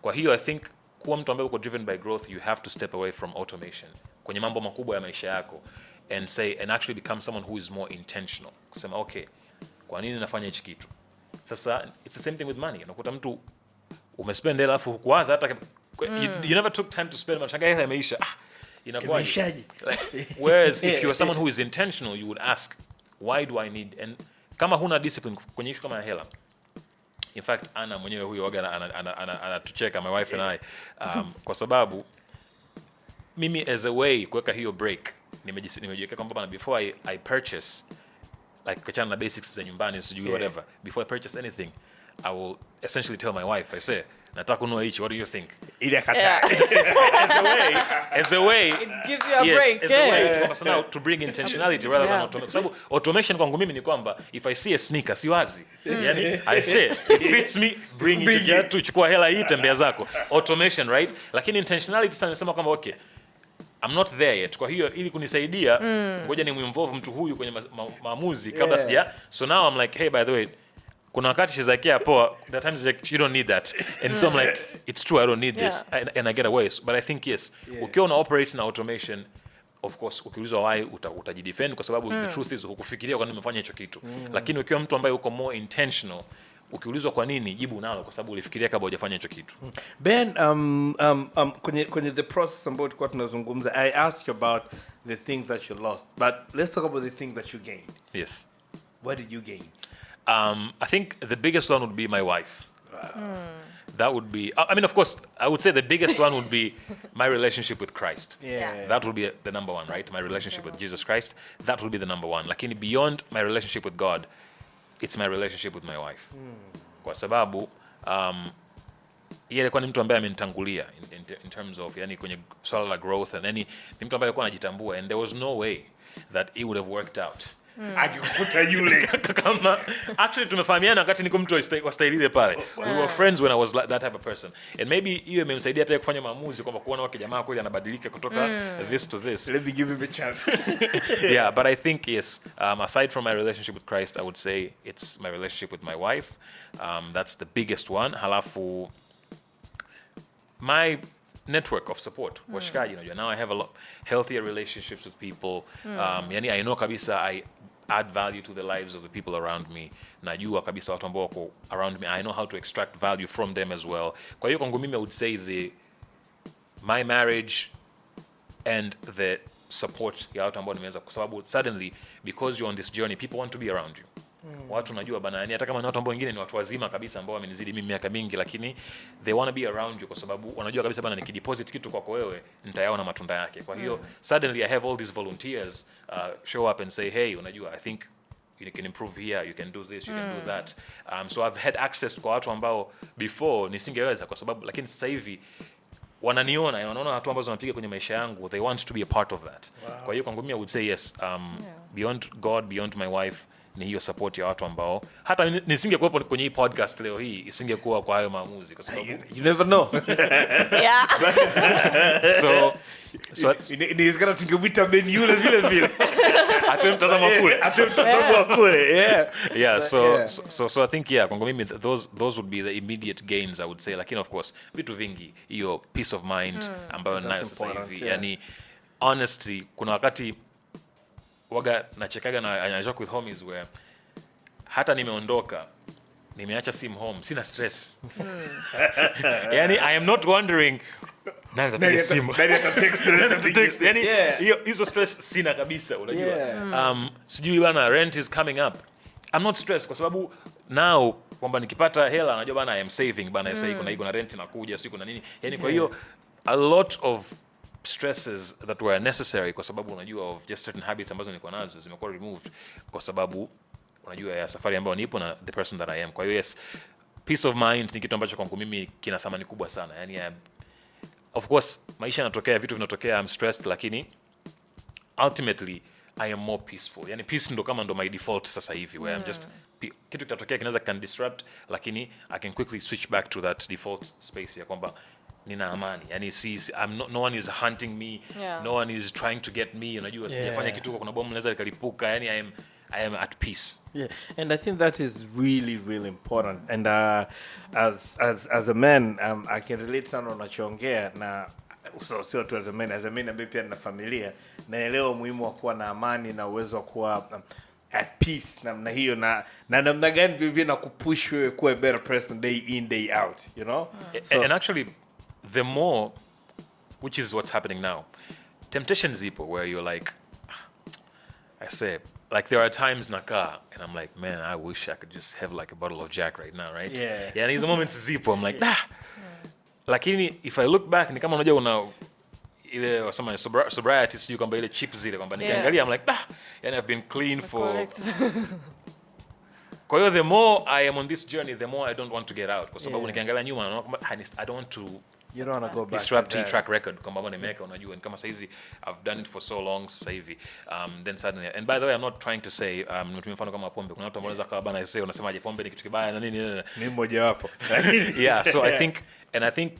Kwa hiyo I think kuwa mtu ambaye uko driven by growth, you have to step away from automation kwenye mambo makubwa ya maisha yako and actually become someone who is more intentional. Kusema okay, kwa nini nafanya hichi kitu? Sasa it's the same thing with money. Unakuta mtu umespend hela afu hukuwaza hata you never took time to spend, mashaka hela imeisha. Inakuwa whereas if you are someone who is intentional, you would ask, why do I need, and kama huna discipline kwenye issue kama ya hela. In fact, Ana mwenyewe huyo waga anatucheka, my wife and I, kwa sababu mimi as a way kuweka hiyo break, nimejiweka kwamba before I purchase, like kuachana na basics za nyumbani, sijui whatever, before I purchase anything, I will essentially tell my wife, I say, nataka kununua hicho, what do you think? Ile kata. As a way, it gives you a break. As a way to bring intentionality rather than automation. Sababu automation kwangu mimi ni kwamba if I see a sneaker, siwazi. Yani I say, it fits me, bring it together, chukua hela hii, tembea zako. Automation, right? Lakini intentionality sana nasema kwamba okay, I'm not there yet. Kwa hiyo ili kunisaidia, ngoja ni muinvolve mtu huyu kwenye maamuzi kabla sija. So now I'm like, hey, by the way, kuna wakati she's like, yeah, poa, that times like, you don't need that. And so I'm like, it's true, I don't need this. And I get away. But I think yes, ukiwa una operate na automation, of course, ukiulizwa why utajidefend kwa sababu the truth is hukufikiria kwa nini umefanya hicho kitu. Lakini ukiwa mtu ambaye uko more intentional, ukiulizwa kwa nini, jibu nalo kwa sababu ulifikiria kabla hujafanya hicho kitu. Ben, kwenye the process ambayo tulikuwa tunazungumza, I asked you about the things that you lost. But let's talk about the things that you gained. Yes. What did you gain? I think the biggest one would be my wife. That would be, I mean, of course, I would say the biggest one would be my relationship with Christ. That would be the number one, right? My relationship with Jesus Christ. That would be the number one. Lakini beyond my relationship with God, it's my relationship with my wife. Kwa sababu, yeye alikuwa ni mtu ambaye amenitangulia in terms of, yani kwenye swala la growth, and ni mtu ambaye alikuwa anajitambua, and there was no way that it would have worked out. Akikukuta yule kama actually tumefahamiana wakati niko mtu wa style ile pale. We were friends when I was that type of person, and maybe hiyo imemsaidia hata kufanya maamuzi kwamba kuona wake jamaa kweli anabadilika kutoka this to this. Let me give him a chance. Yeah, but I think yes, aside from my relationship with Christ, I would say it's my relationship with my wife. That's the biggest one. Halafu my network of support, washikaji, unajua, now I have a lot healthier relationships with people. Yani I know kabisa I add value to the lives of the people around me. Najua kabisa watu ambao wako around me, I know how to extract value from them as well. Kwa hiyo kwangu mimi I would say my marriage and the support ya watu ambao nimeweza, kwa sababu suddenly because you're on this journey, people want to be around you. Watu najua bana, yani hata kama ni watu ambao wengine ni watu wazima kabisa ambao wamenizidi mimi miaka mingi, lakini they want to be around you kwa sababu wanajua kabisa bana, nikideposit kitu kwako wewe nitayaona matunda yake. Kwa hiyo suddenly I have all these volunteers show up and say, hey, unajua, I think you can improve here, you can do this, you can do that. So I've had access kwa watu ambao before nisingeweza kwa sababu, lakini sasa hivi wanaona watu ambao wanapiga kwenye maisha yangu, they want to be a part of that. Kwa hiyo kwangu mimi I would say yes, beyond God, beyond my wife, ni hiyo support ya watu ambao hata nisingekuwepo kwenye hii podcast leo hii isingekuwa kwa hayo maamuzi, kwa sababu you never know. Yeah. so he's gonna tungemwita Ben yule vile atemtazama kule. Yeah, so I think kwangu mimi those would be the immediate gains I would say, lakini of course vitu vingi, hiyo peace of mind ambayo nayo sasa hivi, yani honestly kuna wakati waga nachekaga na joke with homies where hata nimeondoka, nimeacha simu home, sina stress. Yani I am not wondering nani simu, text, yani hizo stress sina kabisa, unajua. Sijui bana rent is coming up, I'm not stressed kwa sababu now kwamba nikipata hela najua bana I am saving bana, sasa kuna rent inakuja, sijui kuna nini, yani kwa hiyo a lot of stresses that were necessary kwa sababu unajua of just certain habits ambazo niko nazo zimekuwa removed kwa sababu unajua ya safari ambayo nipo na the person that I am. Kwa hiyo yes, peace of mind ni kitu ambacho kwangu mimi kina thamani kubwa sana. Yani of course maisha yanatokea, vitu vinatokea, I'm stressed, lakini ultimately I am more peaceful. Yani peace ndo my default sasa hivi, where I'm just kitu kitatokea kinaweza can disrupt, lakini I can quickly switch back to that default space ya kwamba nina amani. Yani no one is hunting me, no one is trying to get me, unajua sijafanya kitu kuna bomu linaweza likalipuka. Yani I am at peace. Yeah, and I think that is really, really important. And as a man, I can relate sana unachoongea, na sio tu as a man ambaye pia nina familia, naelewa umuhimu wa kuwa na amani na uwezo wa kuwa at peace namna hiyo, na namna gani vivyo na kupush wewe kuwa a better person day in day out, you know. And actually the more, which is what's happening now, temptations zipo where you're like, I say, like there are times nakaa and I'm like, man, I wish I could just have like a bottle of Jack right now, right? Yeah, and these moments zipo, I'm like, lakini if I look back ni kama unajua una ile wasema sobriety, sio kwamba ile chip zile kwamba nikiangalia I'm like, and I've been clean for kwa hiyo the more I am on this journey, the more I don't want to get out, kwa sababu nikiangalia nyuma naona kwamba I don't want to, you don't want to go back disrupt the track record kwamba nimeweka, unajua ni kama saizi I've done it for so long sasa hivi, then suddenly, and by the way I'm not trying to say nimetumia mfano kama pombe, kuna watu ambao wanaweza kawa bana say unasemaje pombe ni kitu kibaya na nini, ni mmoja wapo. Yeah, so I think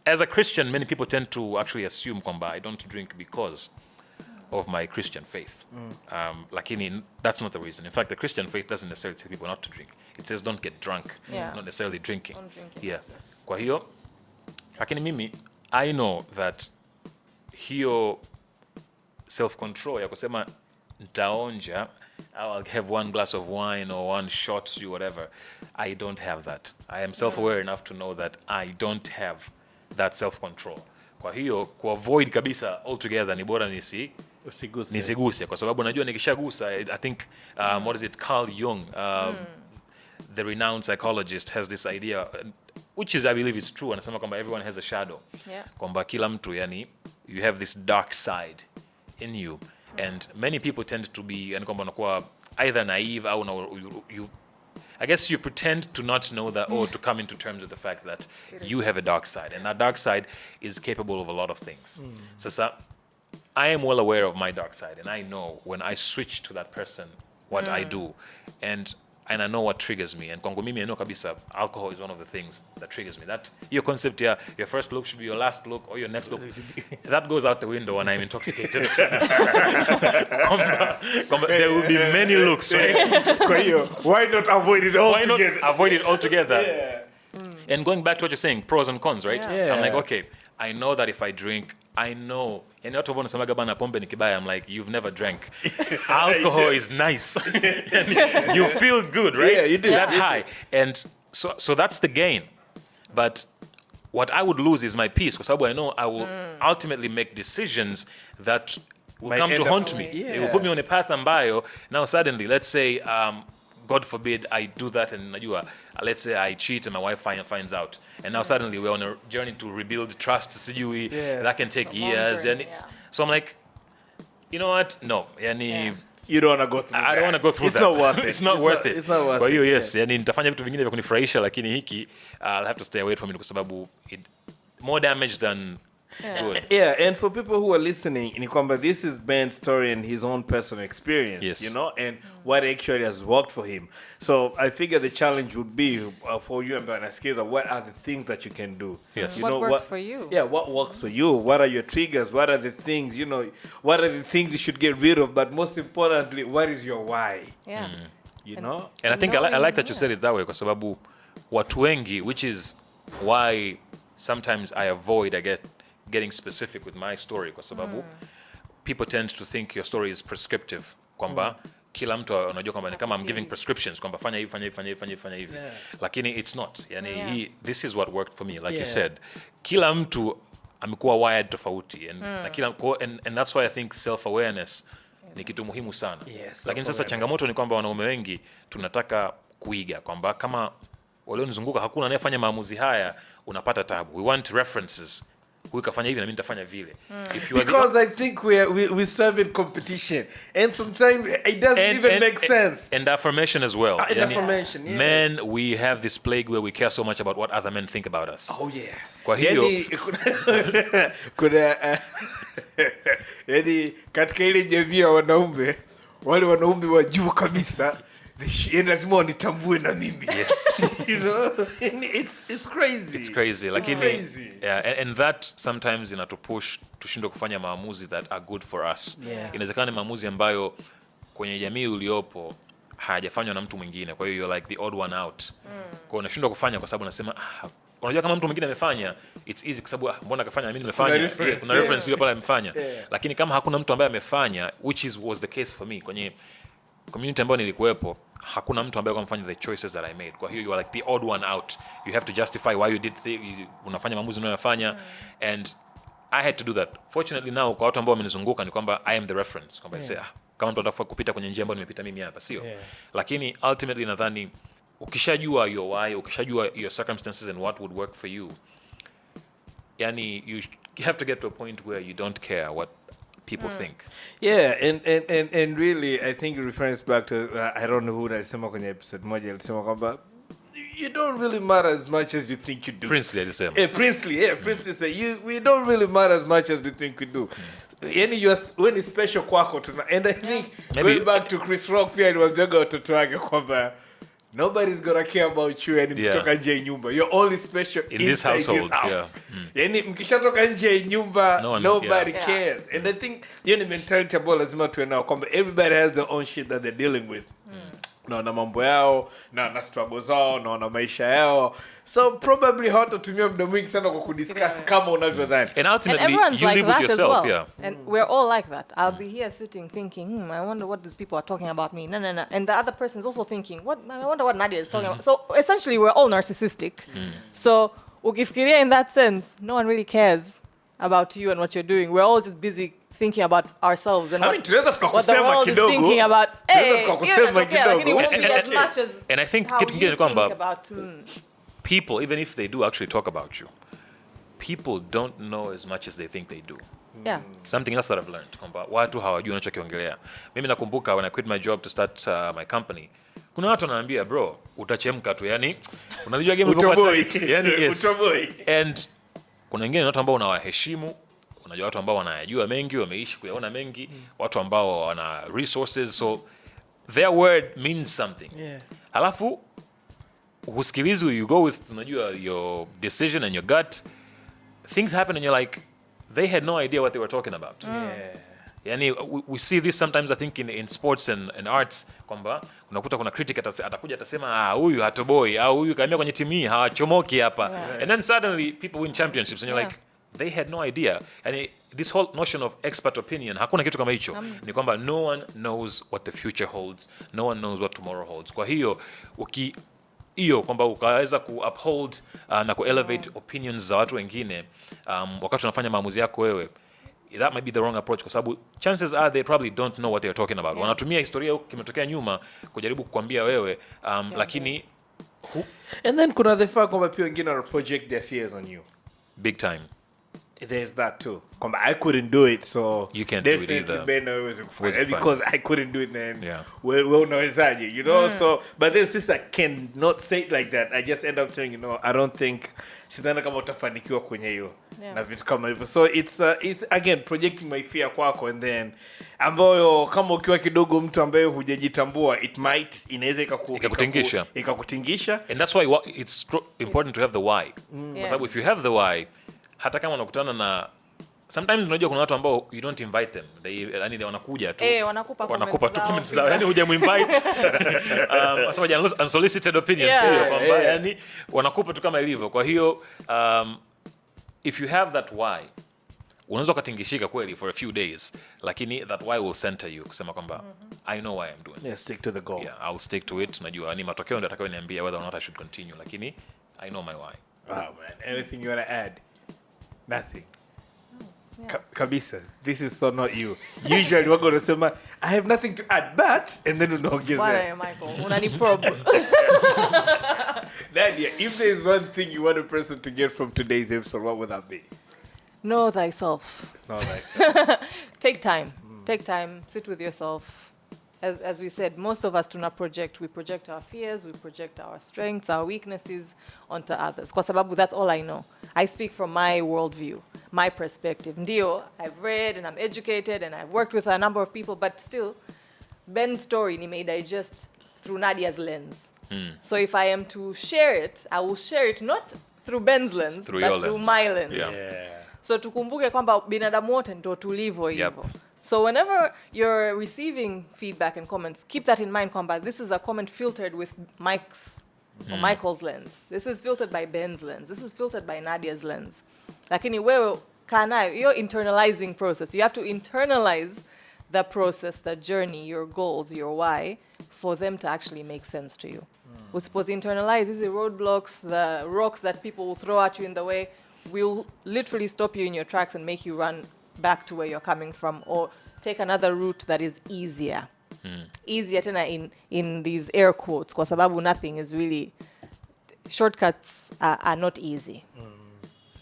as a Christian many people tend to actually assume kwamba I don't drink because of my Christian faith. Lakini that's not the reason. In fact, the Christian faith doesn't necessarily tell people not to drink. It says don't get drunk, not necessarily drinking. Yeah. Kwa hiyo, lakini mimi I know that hiyo self-control ya kusema nitaonja, I'll have one glass of wine or one shot or whatever, I don't have that. I am self-aware enough to know that I don't have that self-control. Kwa hiyo kuavoid kabisa altogether ni bora nisiguse, kwa sababu najua nikishagusa, I think what is it, Carl Jung, the renowned psychologist, has this idea which is I believe is true, anasema kwamba everyone has a shadow, kwamba kila mtu yani you have this dark side in you, and many people tend to be yani kwamba unakuwa either naive au you I guess you pretend to not know that, or to come into terms with the fact that you have a dark side, and that dark side is capable of a lot of things. Sasa I am well aware of my dark side, and I know when I switch to that person what I do, and I know what triggers me. And kwangu mimi I know kabisa alcohol is one of the things that triggers me. That your concept here, your first look should be your last look or your next look, that goes out the window when I'm intoxicated. There will be many looks, right? Why not avoid it altogether? Yeah. And going back to what you're saying, pros and cons, right? Yeah. I'm like, okay, I know that if I drink, I know. And watu ambao nasemaga bana pombe ni kibaya, I'm like, you've never drank. Alcohol is nice. You feel good, right? Yeah, you do. That high. And so that's the gain. But what I would lose is my peace, because I know I will ultimately make decisions that will come to haunt me. Yeah. It will put me on a path ambayo, now suddenly, let's say, God forbid I do that, and let's say I cheat and my wife finds out, and now suddenly we're on a journey to rebuild trust. That can take years, and so I'm like, you know what? No, you don't want to go through I don't want to go through that. Not worth it. It's not worth it. It's not worth it. Kwa hiyo yes, nitafanya vitu vingine vya kunifurahisha, lakini hiki I'll have to stay away from it kwa sababu more damage than Good. Yeah, and for people who are listening, ni kwamba this is Ben's story and his own personal experience, Yes. you know, and what actually has worked for him. So I figure the challenge would be for you and Banaskiza, what are the things that you can do? Yes. You What know, works for you? Yeah, what works for you? What are your triggers? What are the things, you know, what are the things you should get rid of? But most importantly, what is your why? Yeah. You know? And I think I like that you Yeah. said it that way kwa sababu watu wengi, which is why sometimes I avoid getting specific with my story kwa sababu people tend to think your story is prescriptive kwamba kila mtu unajua kwamba ni kama I'm giving prescriptions kwamba fanya hivi. Yeah. Lakini it's not. Yani Yeah. this is what worked for me like you Yeah. said. Kila mtu amekuwa wired tofauti and na and that's why I think self awareness ni kitu muhimu sana. Yes, Lakini sasa changamoto ni kwamba wanaume wengi tunataka kuiga kwamba kama walionizunguka hakuna anayefanya maamuzi haya, unapata tabu. We want references. Huyu kafanya hivi na mimi nitafanya vile. If you are Because I think we strive in competition, and sometimes it doesn't even make sense. And affirmation as well. And affirmation, yes. Men, we have this plague where we care so much about what other men think about us. Oh yeah. Kwa hiyo kuna yani katika ile jamii ya wanaume, wale wanaume wa juu kabisa, lazima wanitambue na mimi. Yes. You know, it's crazy. It's crazy. Lakini crazy. yeah, and that sometimes inatupush tushindwe kufanya maamuzi that are good for us. Yeah. Inawezekana ni maamuzi ambayo kwenye jamii uliopo hayajafanywa na mtu mwingine. Kwa hiyo you're like the odd one out. Kwa hiyo unashindwa kufanya kwa sababu unasema unajua kama mtu mwingine amefanya it's easy kwa sababu mbona akafanya na mimi nimefanya. Kuna reference yule pale amefanya. Lakini kama hakuna mtu ambaye amefanya, which was the case for me kwenye community ambayo nilikuwepo, hakuna mtu ambaye amefanya the choices that I made. Kwa hiyo you are like the odd one out. You have to justify why you did unafanya maamuzi unayofanya and I had to do that. Fortunately now kwa watu ambao wamenizunguka ni kwamba I am the reference. Kwamba kama mtu anataka kupita kwenye njia ambayo nimepita mimi hapa sio. Lakini ultimately nadhani ukishajua your why, ukishajua your circumstances and what would work for you, yani you have to get to a point where you don't care what people think. Yeah, and really I think it refers back to I don't know who alisema kwenye episode moja alisema kwamba you don't really matter as much as you think you do. Princely alisema. Princely say we don't really matter as much as we think we do. Yani when is special kwako tuna, and I think going back to Chris Rock pia aliwaambia watoto wake kwamba nobody's gonna care about you and mkitoka nje ya nyumba. You're only special in this household. Yeah. Yani mkishatoka nje ya nyumba nobody cares. And I think yani mentality ambayo lazima tuwe nao kwamba everybody has their own shit that they're dealing with. Na mambo yao, na struggle zao, na maisha yao. So probably hawatatumia muda mwingi sana kwa kudiscuss kama unavyodhani. And ultimately everyone's you like live with that yourself, as well. yeah. And we're all like that. I'll be here sitting thinking, I wonder what these people are talking about me. No. And the other person's also thinking, I wonder what Nadia is talking about. So essentially we're all narcissistic. So ukifikiria in that sense, no one really cares about you and what you're doing. We're all just busy thinking about ourselves and what the world is thinking about. And I think how kitu kingine ni kwamba about people, even if they do actually talk about you, people don't know as much as they think they do. Yeah. Something else that I've learned kwamba watu hawajui unachokiongelea. Mimi nakumbuka when I quit my job to start my company, kuna watu wanaambia bro utachemka tu, yani unajua game ilikuwa yani yes. And kuna wengine watu ambao unawaheshimu, unajua watu ambao wanayajua mengi, wameishi kuyaona mengi, watu ambao wana resources, so their word means something. Halafu usikilize, you go with unajua your decision and your gut, things happen and you're like they had no idea what they were talking about. Yani we see this sometimes I think in sports and arts kwamba unakuta kuna critic atakuja atasema huyu hatoboi au huyu kaamia kwenye timu hii hawachomoki hapa. And then suddenly people win championships and you're like they had no idea. And this whole notion of expert opinion, hakuna kitu kama hicho. Ni kwamba no one knows what the future holds. No one knows what tomorrow holds. Kwa hiyo kwamba ukaweza ku-uphold na ku-elevate opinions za watu wengine wakati unafanya maamuzi yako wewe, that might be the wrong approach kwa sababu chances are they probably don't know what they're talking about. Wanatumia historia kimetokea nyuma kujaribu kukwambia wewe lakini and then kuna the fact kwamba pia wengine wana project their fears on you. Big time. There's that too. Kwamba I couldn't do it, so you can't do it either. Because I couldn't do it then. Yeah. Well, unawezaje, you know? So, but then since I cannot say it like that, I just end up saying, I don't think sidhani kama utafanikiwa kwenye hiyo. na vitu kama hivyo. So it's again projecting my fear kwako, and then ambayo kama ukiwa kidogo mtu ambaye hujajitambua, it might inaweza ikakutingisha. And that's why it's important to have the why. Kwa sababu if you have the why, hata kama unakutana na sometimes unajua kuna watu ambao you don't invite them. They wanakuja tu. Wanakupa tu comments zao. Yani hujamuinvite. Sababu unsolicited opinions sio kwamba yani wanakupa tu kama ilivyo. Kwa hiyo if you have that why, unaweza kutingishika kweli for a few days, lakini that why will center you kusema kwamba I know why I'm doing. Yeah, stick to the goal. Yeah, I'll stick to it. Najua ni matokeo ndio atakayoniambia whether or not I should continue, lakini I know my why. Wow, man. Anything you want to add? Nothing. Kabisa, this is so not you. Usually we're going to say, I have nothing to add, but, and then unaongeza. Bwana Michael, unaniprobe. Nadia, if there is one thing you want a person to get from today's episode, what would that be? Know thyself. Know thyself. Take time. Take time. Sit with yourself. As we said, most of us do not project. We project our fears, we project our strengths, our weaknesses onto others. Kwa sababu that's all I know. I speak from my worldview, my perspective. Ndio, I've read and I'm educated and I've worked with a number of people, but still, Ben's story ni may digest through Nadia's lens. So if I am to share it, I will share it not through Ben's lens, but through my lens. Yeah. So tukumbuke kwamba binadamu wote ndo tulivyo hivyo. So whenever you're receiving feedback and comments, keep that in mind kwamba this is a comment filtered with Mike's or Michael's lens. This is filtered by Ben's lens. This is filtered by Nadia's lens. Lakini wewe kanayo, you're internalizing process. You have to internalize the process, the journey, your goals, your why, for them to actually make sense to you. We're supposed to internalize these roadblocks, the rocks that people will throw at you in the way, will literally stop you in your tracks and make you run back to where you're coming from, or take another route that is easier. Easier tena in these air quotes, kwa sababu nothing is really, shortcuts are not easy.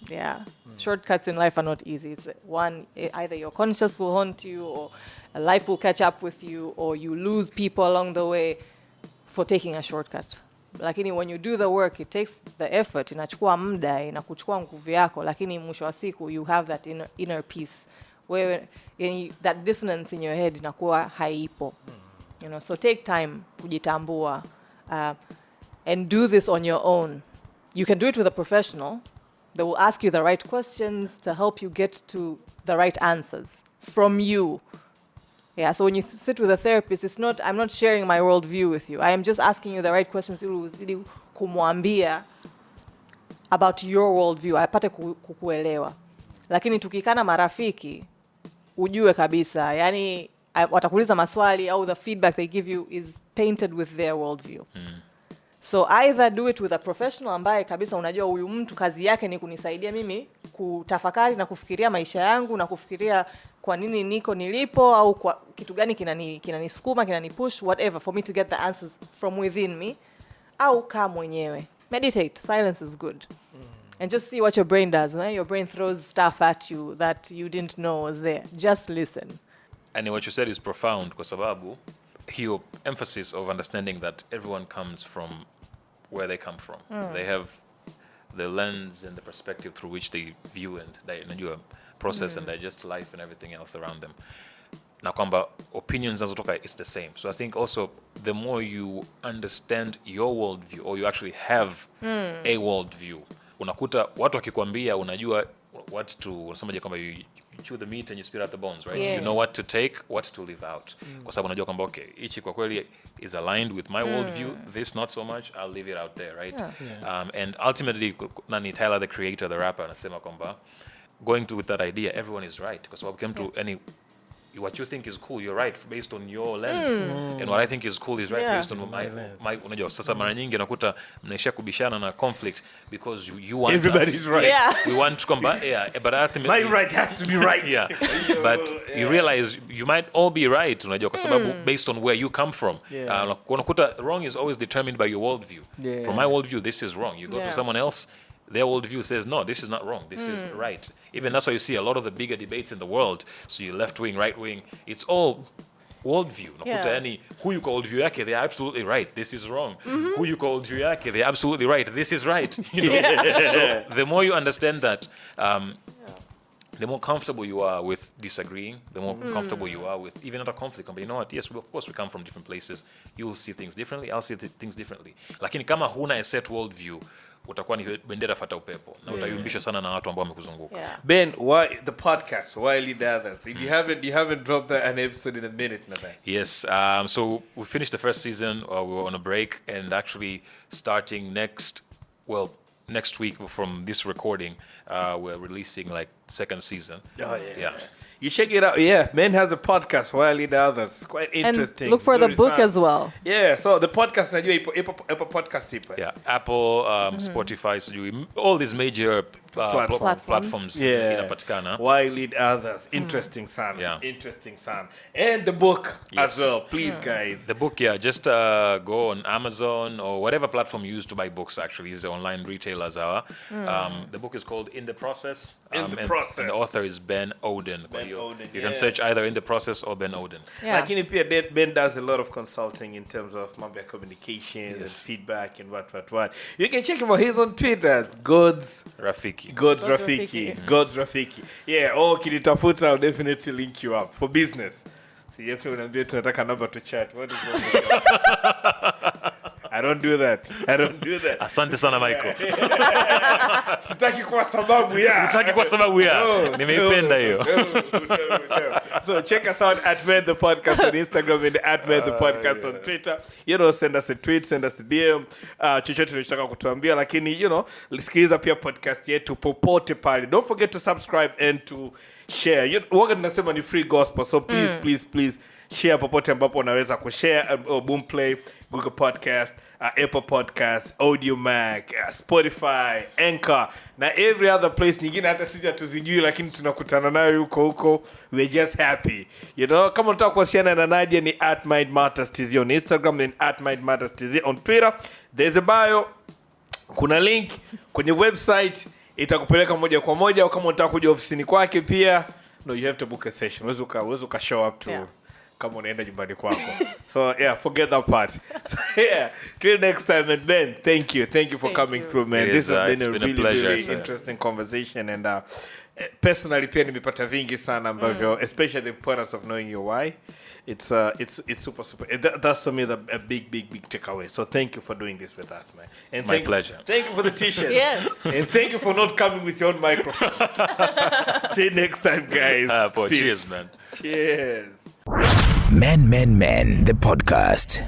Yeah. Shortcuts in life are not easy. It's one, either your conscience will haunt you, or life will catch up with you, or you lose people along the way for taking a shortcut. Lakini when you do the work, it takes the effort, inachukua muda, inakuchukua nguvu yako, lakini mwisho wa siku you have that inner peace where that dissonance in your head inakuwa haipo. You know, so take time kujitambua, and do this on your own. You can do it with a professional. They will ask you the right questions to help you get to the right answers from you. Yeah, so when you sit with a therapist, I'm not sharing my worldview with you. I am just asking you the right questions ili kumwambia about your worldview, apate kukuelewa. Lakini tukikana marafiki, ujue kabisa, yani watakuuliza maswali au the feedback they give you is painted with their worldview. So either do it with a professional ambaye kabisa unajua huyu mtu kazi yake ni kunisaidia mimi kutafakari na kufikiria maisha yangu na kufikiria kwa nini niko nilipo, au kwa kitu gani kinanisukuma, kinanipush, whatever, for me to get the answers from within me. Au kaa mwenyewe. Meditate. Silence is good. And just see what your brain does. Right? Your brain throws stuff at you that you didn't know was there. Just listen. And what you said is profound, kwa sababu hiyo emphasis of understanding that everyone comes from where they come from. They have the lens and the perspective through which they view and they process and digest life and everything else around them. Na kwamba opinions zinazotoka is the same. So I think also the more you understand your worldview, or you actually have a worldview, unakuta watu wakikwambia unajua what to, unasemaje kwamba you chew the meat and you spit out the bones, right? You know what to take, what to leave out. Kwa sababu unajua kwamba okay, hichi kwa kweli is aligned with my worldview, this not so much, I'll leave it out there, right? And ultimately, Tyler, the creator, the rapper, anasema kwamba going to with that idea, everyone is right. Kwa sababu what you think is cool, you're right based on your lens. And what I think is cool is right based on my unajua sasa mara nyingi unakuta mnaishia kubishana na conflict because you want everybody's right. Yeah. We want kwamba but ultimately my right has to be right. But you realize you might all be right, unajua kwa sababu based on where you come from. Unakuta wrong is always determined by your worldview. From my worldview, this is wrong. You go to someone else, their worldview says, no, this is not wrong, this is right. Even that's why you see a lot of the bigger debates in the world. So you left wing, right wing, it's all worldview. Who you call worldview yake, they're absolutely right, this is wrong. Who you call worldview yake, they're absolutely right, this is right. So the more you understand that, the more comfortable you are with disagreeing, the more comfortable you are with even at a conflict. But you know what? Yes, of course we come from different places. You will see things differently. I'll see things differently. Lakini kama huna a set world view, utakuwa ni bendera fata upepo na utayumbishwa sana na watu ambao wamekuzunguka. Ben, why the podcast? Why lead others? You haven't dropped an episode in a minute, Nathan. Yes. So we finished the first season. We were on a break, and actually starting next week from this recording, we're releasing like second season. Yeah. You check it out. Yeah, Men has a podcast, Why Lead Others. Quite interesting. And look for the book as well. Yeah, so the podcast, najua ipo podcast ipo. Yeah, Apple, Spotify, so all these major platforms. Yeah. Inapatikana. Why Lead Others. Interesting, son. Yeah. Interesting, son. And the book as well, please, guys. The book, just go on Amazon or whatever platform you use to buy books, actually. Is the online retailers are. The book is called In the Process. In the Process. And the author is Ben Oden. You can search either In the Process or Ben Oden. Yeah. Like in Pia, Ben does a lot of consulting in terms of mambo communications and feedback and what. You can check him out. He's on Twitter as God's Rafiki. Yeah, kinitafuta, I'll definitely link you up for business. So you have to unambia tunataka number to chat. What is wrong? I don't do that. Asante sana Michael. Sitaki kwa sababu ya. Utaki kwa sababu ya. Nimeipenda hiyo. No. So check us out at Men the Podcast on Instagram and at Men the Podcast on Twitter. Send us a tweet, send us a DM. Chochote unachotaka kutuambia, lakini sikiliza pia podcast yetu popote pale. Don't forget to subscribe and to share. Waga tunasema ni free gospel, so please share popote ambapo unaweza kushare. Boomplay, Google Podcast, Apple Podcast, Audio Mac, Spotify, Anchor, na every other place nyingine hata sisi hatuzijui, lakini tunakutana nayo huko. We're just happy. Kama unataka kuwasiliana na Nadia ni @mindmatterstz on Instagram and @mindmatterstz on Twitter. There's a bio. Kuna link kwenye website itakupeleka moja kwa moja, au kama unataka kuja ofisini kwake pia, no, you have to book a session. Uweze uka show up to kama unaenda nyumbani kwako. So forget that part. So till next time, and Ben, thank you for coming through, man. This has been a really interesting conversation, and personally pia nimepata vingi sana ambavyo, especially the importance of knowing your why. It's super. That's for me a big takeaway. So thank you for doing this with us, man. And My pleasure. Thank you for the t-shirt. Yes. And thank you for not coming with your own microphone. Till next time, guys. Cheers, man. Cheers. Men, the podcast.